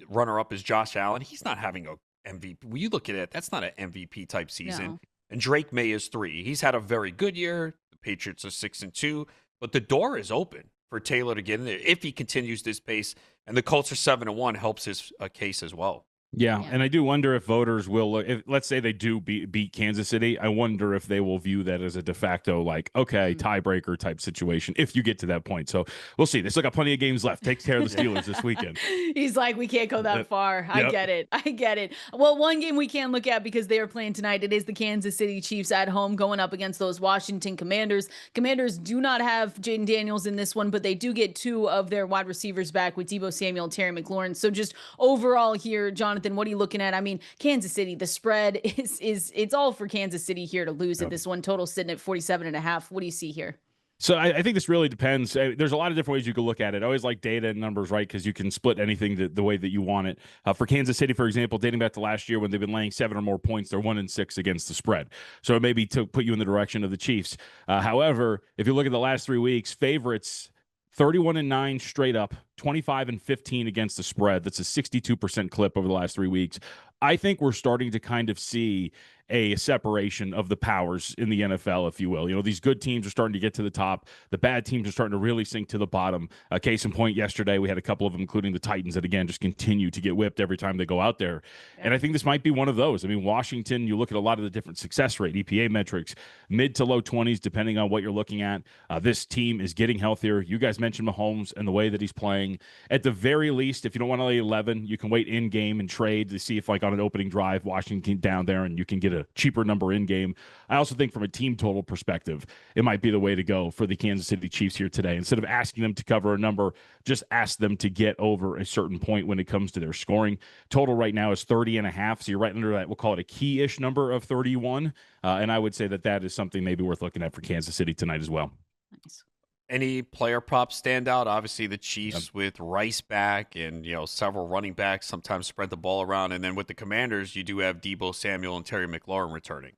runner-up is Josh Allen. He's not having a MVP. When you look at it, that's not an MVP type season. No. And Drake Maye is 3. He's had a very good year. The Patriots are 6-2. But the door is open for Taylor to get in there if he continues this pace. And the Colts are 7-1 helps his case as well. Yeah, and I do wonder if voters will, let's say they do beat Kansas City, I wonder if they will view that as a de facto, like, okay, tiebreaker type situation, if you get to that point. So we'll see. They still got plenty of games left. Take care of the Steelers this weekend. He's like, we can't go that far. I get it. Well, one game we can look at because they are playing tonight, it is the Kansas City Chiefs at home going up against those Washington Commanders. Commanders do not have Jaden Daniels in this one, but they do get 2 of their wide receivers back with Deebo Samuel and Terry McLaurin. So just overall here, Jonathan, what are you looking at? I mean, Kansas City, the spread is it's all for Kansas City here to lose at this one. Total sitting at 47.5. What do you see here? So I think this really depends. There's a lot of different ways you could look at it. I always like data and numbers, right? Because you can split anything the way that you want it. For Kansas City, for example, dating back to last year when they've been laying 7 or more points, they're 1-6 against the spread. So it may be to put you in the direction of the Chiefs. However, if you look at the last 3 weeks, favorites 31-9 straight up, 25-15 against the spread. That's a 62% clip over the last 3 weeks. I think we're starting to kind of see a separation of the powers in the NFL, if you will. You know, these good teams are starting to get to the top. The bad teams are starting to really sink to the bottom. Case in point, yesterday we had a couple of them, including the Titans, that, again, just continue to get whipped every time they go out there. Yeah. And I think this might be one of those. I mean, Washington, you look at a lot of the different success rate, EPA metrics, mid to low 20s, depending on what you're looking at. This team is getting healthier. You guys mentioned Mahomes and the way that he's playing. laying. At the very least, if you don't want to lay 11, you can wait in game and trade to see if, like, on an opening drive, Washington down there and you can get a cheaper number in game. I also think from a team total perspective, it might be the way to go for the Kansas City Chiefs here today. Instead of asking them to cover a number, just ask them to get over a certain point when it comes to their scoring. Total right now is 30.5, so you're right under that. We'll call it a key-ish number of 31, and I would say that is something maybe worth looking at for Kansas City tonight as well. Nice. Any player props stand out? Obviously, the Chiefs with Rice back and, several running backs sometimes spread the ball around. And then with the Commanders, you do have Deebo Samuel and Terry McLaurin returning.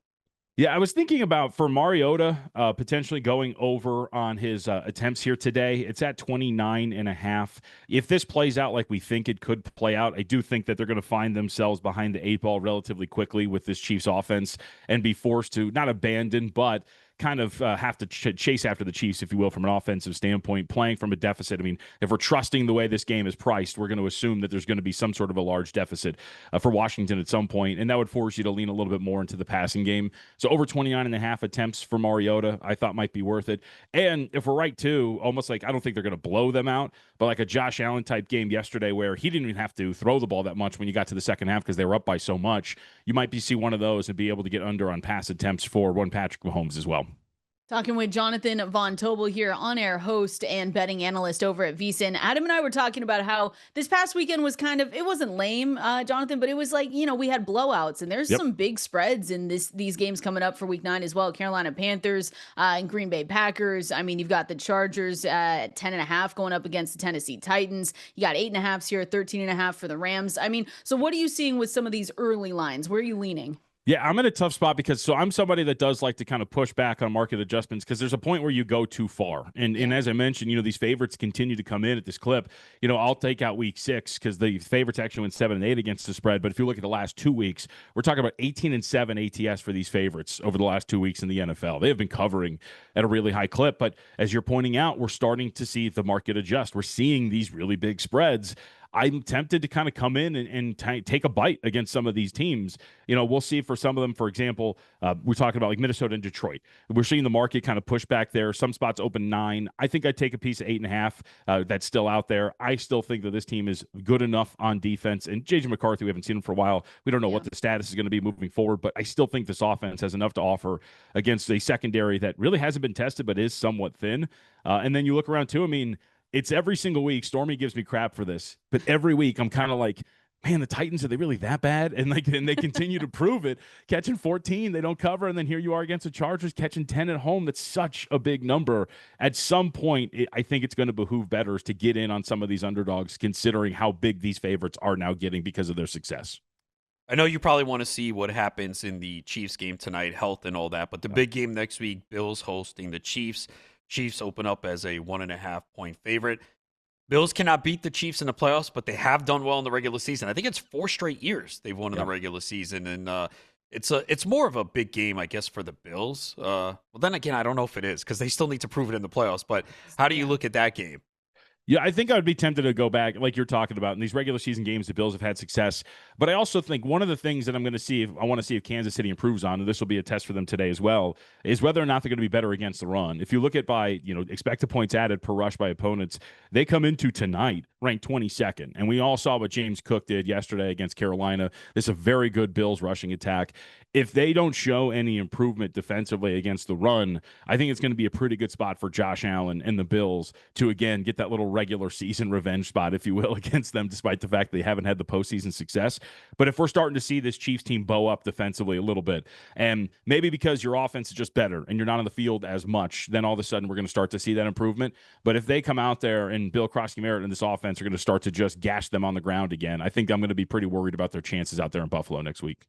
Yeah, I was thinking about for Mariota potentially going over on his attempts here today. It's at 29.5. If this plays out like we think it could play out, I do think that they're going to find themselves behind the 8 ball relatively quickly with this Chiefs offense and be forced to not abandon, but kind of have to chase after the Chiefs, if you will, from an offensive standpoint, playing from a deficit. I mean, if we're trusting the way this game is priced, we're going to assume that there's going to be some sort of a large deficit for Washington at some point, and that would force you to lean a little bit more into the passing game. So over 29.5 attempts for Mariota, I thought might be worth it. And if we're right, too, almost like I don't think they're going to blow them out, but like a Josh Allen type game yesterday where he didn't even have to throw the ball that much when you got to the second half because they were up by so much, you might see one of those and be able to get under on pass attempts for one Patrick Mahomes as well. Talking with Jonathan Von Tobel here, on-air host and betting analyst over at VSiN. Adam and I were talking about how this past weekend was it wasn't lame, Jonathan, but it was like, we had blowouts, and there's some big spreads in these games coming up for Week 9 as well. Carolina Panthers and Green Bay Packers. I mean, you've got the Chargers at 10.5 going up against the Tennessee Titans. You got 8.5 here, 13.5 for the Rams. I mean, so what are you seeing with some of these early lines? Where are you leaning? Yeah, I'm in a tough spot because I'm somebody that does like to kind of push back on market adjustments because there's a point where you go too far. And as I mentioned, these favorites continue to come in at this clip. I'll take out week 6 because the favorites actually went 7-8 against the spread. But if you look at the last 2 weeks, we're talking about 18-7 ATS for these favorites over the last 2 weeks in the NFL. They have been covering at a really high clip. But as you're pointing out, we're starting to see the market adjust. We're seeing these really big spreads. I'm tempted to kind of come in and take a bite against some of these teams. We'll see for some of them, for example, we're talking about like Minnesota and Detroit. We're seeing the market kind of push back there. Some spots open 9. I think I'd take a piece of 8.5 that's still out there. I still think that this team is good enough on defense. And J.J. McCarthy, we haven't seen him for a while. We don't know what the status is going to be moving forward, but I still think this offense has enough to offer against a secondary that really hasn't been tested but is somewhat thin. And then you look around too, I mean, it's every single week. Stormy gives me crap for this, but every week I'm kind of like, man, the Titans, are they really that bad? And they continue to prove it. Catching 14, they don't cover, and then here you are against the Chargers catching 10 at home. That's such a big number. At some point, I think it's going to behoove bettors to get in on some of these underdogs, considering how big these favorites are now getting because of their success. I know you probably want to see what happens in the Chiefs game tonight, health and all that, but the big game next week, Bills hosting the Chiefs. Chiefs open up as a 1.5-point favorite. Bills cannot beat the Chiefs in the playoffs, but they have done well in the regular season. I think it's 4 straight years they've won in the regular season, and it's more of a big game, I guess, for the Bills. Well, then again, I don't know if it is because they still need to prove it in the playoffs. But how do you look at that game? Yeah, I think I would be tempted to go back, like you're talking about. In these regular season games, the Bills have had success. But I also think one of the things that I want to see if Kansas City improves on, and this will be a test for them today as well, is whether or not they're going to be better against the run. If you look at by, expected points added per rush by opponents, they come into tonight ranked 22nd. And we all saw what James Cook did yesterday against Carolina. This is a very good Bills rushing attack. If they don't show any improvement defensively against the run, I think it's going to be a pretty good spot for Josh Allen and the Bills to, again, get that little regular season revenge spot, if you will, against them, despite the fact they haven't had the postseason success. But if we're starting to see this Chiefs team bow up defensively a little bit, and maybe because your offense is just better and you're not on the field as much, then all of a sudden we're going to start to see that improvement. But if they come out there and Bill Krosky-Merritt and this offense are going to start to just gash them on the ground again, I think I'm going to be pretty worried about their chances out there in Buffalo next week.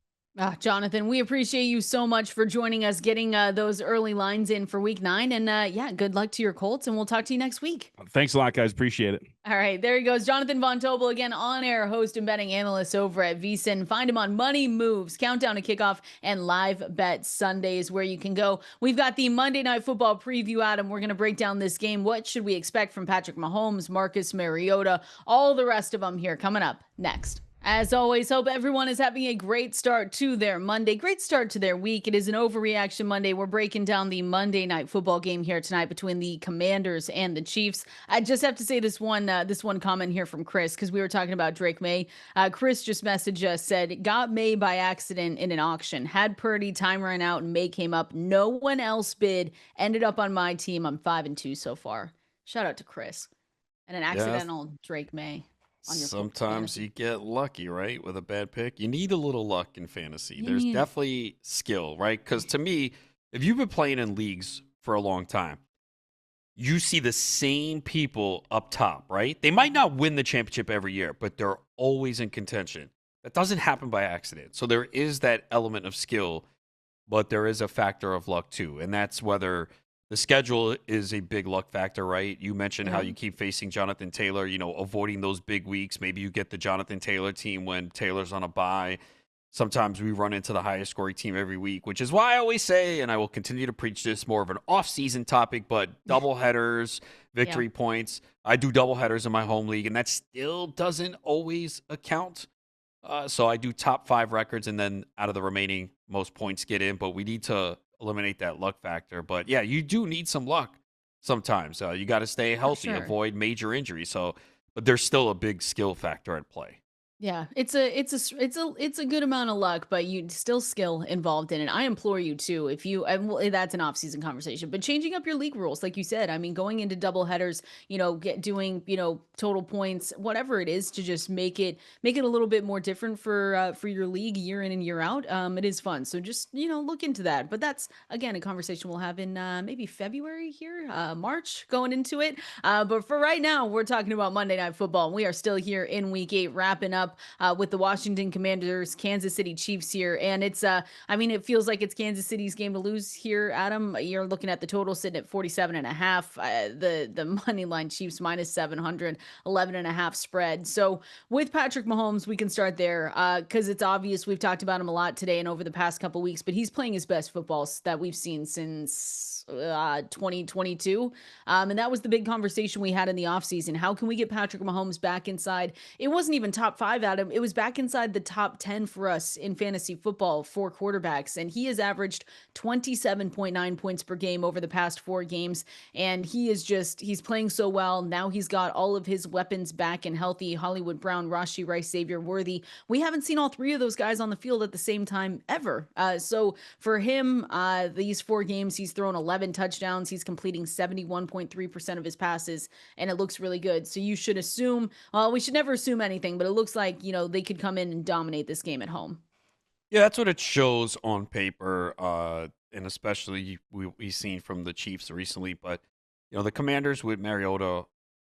Jonathan, we appreciate you so much for joining us, getting those early lines in for Week 9. And good luck to your Colts, and we'll talk to you next week. Thanks a lot, guys. Appreciate it. All right, there he goes. Jonathan Von Tobel, again, on-air host and betting analyst over at VSiN. Find him on Money Moves, Countdown to Kickoff, and Live Bet Sundays, where you can go. We've got the Monday Night Football preview, Adam. We're going to break down this game. What should we expect from Patrick Mahomes, Marcus Mariota, all the rest of them here coming up next. As always, hope everyone is having a great start to their Monday, great start to their week. It is an Overreaction Monday. We're breaking down the Monday night football game here tonight between the Commanders and the Chiefs. I just have to say this one comment here from Chris, because we were talking about Drake Maye. Chris just messaged us, said, got Maye by accident in an auction. Had Purdy, time ran out, and Maye came up. No one else bid. Ended up on my team. I'm 5-2 so far. Shout out to Chris. And an accidental Drake Maye. Sometimes you get lucky, right, with a bad pick. You need a little luck in fantasy. There's definitely skill, right? Because to me, if you've been playing in leagues for a long time, you see the same people up top, right? They might not win the championship every year, but they're always in contention. That doesn't happen by accident. So there is that element of skill, but there is a factor of luck too. And that's whether the schedule is a big luck factor, right? You mentioned how you keep facing Jonathan Taylor, avoiding those big weeks. Maybe you get the Jonathan Taylor team when Taylor's on a bye. Sometimes we run into the highest scoring team every week, which is why I always say, and I will continue to preach this, more of an off-season topic, but double headers, victory points. I do double headers in my home league, and that still doesn't always account. So I do top 5 records, and then out of the remaining, most points get in, but we need to eliminate that luck factor. But yeah, you do need some luck sometimes. You got to stay healthy, avoid major injuries. So, but there's still a big skill factor at play. Yeah, it's a good amount of luck, but you still skill involved in it. I implore you to, if you, that's an off-season conversation, but changing up your league rules, like you said, I mean, going into double headers, doing, total points, whatever it is, to just make it a little bit more different for your league year in and year out. It is fun. So just, look into that. But that's, again, a conversation we'll have in maybe February here, March, going into it. But for right now, we're talking about Monday Night Football. And we are still here in week 8, wrapping up with the Washington Commanders, Kansas City Chiefs here. And it's, it feels like it's Kansas City's game to lose here, Adam. You're looking at the total sitting at 47.5. The money line Chiefs minus 700, 11.5 spread. So with Patrick Mahomes, we can start there because it's obvious. We've talked about him a lot today and over the past couple weeks, but he's playing his best football that we've seen since 2022. And that was the big conversation we had in the offseason. How can we get Patrick Mahomes back inside? It wasn't even top 5, Adam. It was back inside the top 10 for us in fantasy football for quarterbacks. And he has averaged 27.9 points per game over the past 4 games. And he's playing so well. Now he's got all of his weapons back and healthy. Hollywood Brown, Rashee Rice, Xavier Worthy. We haven't seen all 3 of those guys on the field at the same time ever. So for him, these 4 games, he's thrown 11 touchdowns. He's completing 71.3% of his passes, and it looks really good. So you should assume, well, we should never assume anything, but it looks like, they could come in and dominate this game at home. Yeah, that's what it shows on paper, and especially we've seen from the Chiefs recently. But, the Commanders with Mariota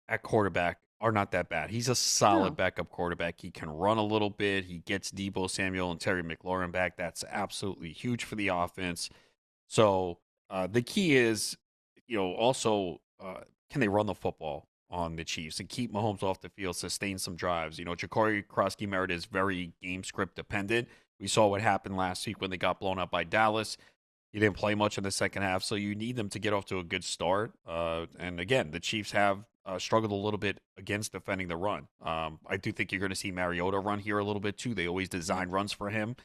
at quarterback are not that bad. He's a solid backup quarterback. He can run a little bit. He gets Deebo Samuel and Terry McLaurin back. That's absolutely huge for the offense. So the key is, also can they run the football on the Chiefs and keep Mahomes off the field, sustain some drives. Ja'Cory Krosky-Merritt is very game script dependent. We saw what happened last week when they got blown up by Dallas. He didn't play much in the second half, so you need them to get off to a good start. And again, the Chiefs have struggled a little bit against defending the run. I do think you're going to see Mariota run here a little bit too. They always design runs for him.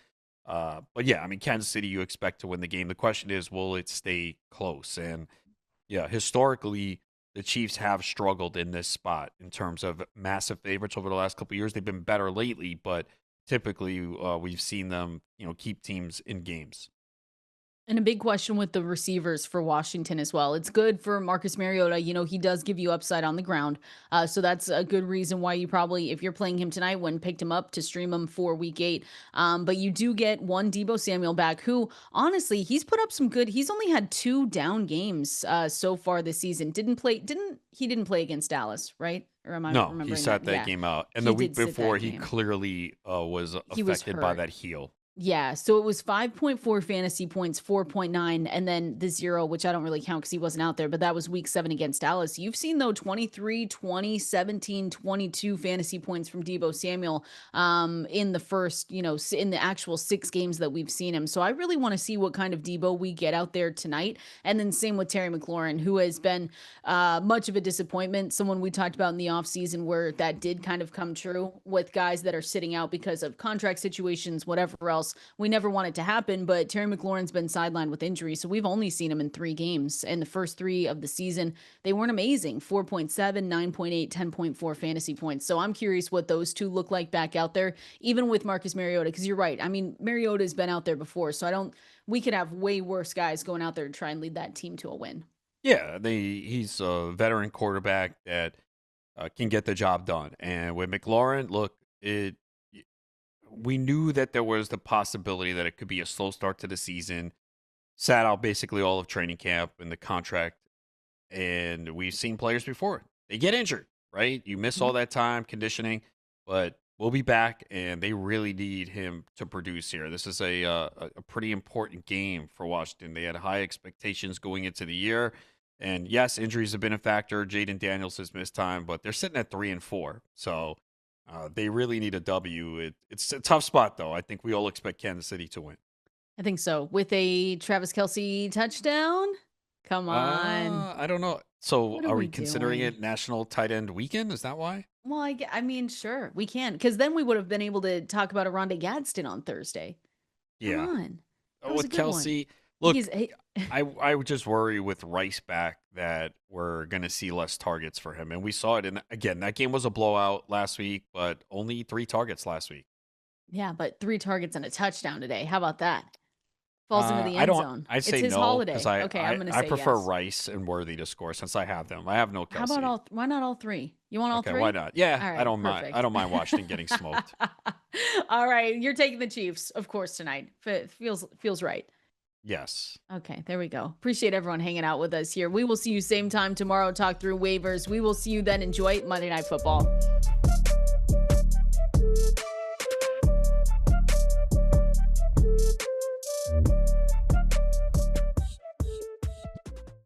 But yeah, Kansas City, you expect to win the game. The question is, will it stay close? And yeah, historically, the Chiefs have struggled in this spot in terms of massive favorites over the last couple of years. They've been better lately, but typically we've seen them, keep teams in games. And a big question with the receivers for Washington as well. It's good for Marcus Mariota. He does give you upside on the ground. So that's a good reason why you probably, if you're playing him tonight, wouldn't picked him up to stream him for week 8. But you do get one Deebo Samuel back who, honestly, he's put up some good. He's only had 2 down games so far this season. Didn't play against Dallas, right? Or am I remembering he sat that game out. And the week before, he clearly was affected by that heel. Yeah, so it was 5.4 fantasy points, 4.9, and then the 0, which I don't really count because he wasn't out there, but that was week 7 against Dallas. You've seen, though, 23, 20, 17, 22 fantasy points from Deebo Samuel in the first, in the actual 6 games that we've seen him. So I really want to see what kind of Deebo we get out there tonight. And then same with Terry McLaurin, who has been much of a disappointment, someone we talked about in the offseason where that did kind of come true with guys that are sitting out because of contract situations, whatever else. We never want it to happen, but Terry McLaurin's been sidelined with injury, so we've only seen him in 3 games. In the first 3 of the season, they weren't amazing. 4.7, 9.8, 10.4 fantasy points. So I'm curious what those two look like back out there, even with Marcus Mariota, because you're right. I mean, Mariota's been out there before, so we could have way worse guys going out there to try and lead that team to a win. Yeah, he's a veteran quarterback that can get the job done. And with McLaurin, look, we knew that there was the possibility that it could be a slow start to the season. Sat out basically all of training camp and the contract. And we've seen players before. They get injured, right? You miss all that time conditioning, but we'll be back, and they really need him to produce here. This is a pretty important game for Washington. They had high expectations going into the year. And yes, injuries have been a factor. Jaden Daniels has missed time, but they're sitting at 3-4. So they really need a W. It's a tough spot, though. I think we all expect Kansas City to win. I think so. With a Travis Kelce touchdown? Come on. I don't know. So What are are we we considering doing? it National Tight End Weekend? Is that why? Well, I mean, sure, we can. Because then we would have been able to talk about Aronde Gadsden on Thursday. Come Yeah. on. That was a With good one. Kelsey, look, He's, he- I would just worry with Rice back that we're going to see less targets for him. And we saw it. Again, that game was a blowout last week, but only 3 targets last week. yeah, but 3 targets and a touchdown today. How about that? Falls into the I end don't. zone. I'd It's say his no holiday. because Okay, I'm going to say I prefer yes. Rice and Worthy to score since I have them. I have no How Kelsey. about why not all 3? You want all Okay, 3? why not? Yeah, All right, I don't mind. perfect. I don't mind Washington getting smoked. All right, you're taking the Chiefs, of course, tonight. Feels right. Yes. Okay, there we go. Appreciate everyone hanging out with us here. We will see you same time tomorrow, talk through waivers. We will see you then. Enjoy Monday Night Football.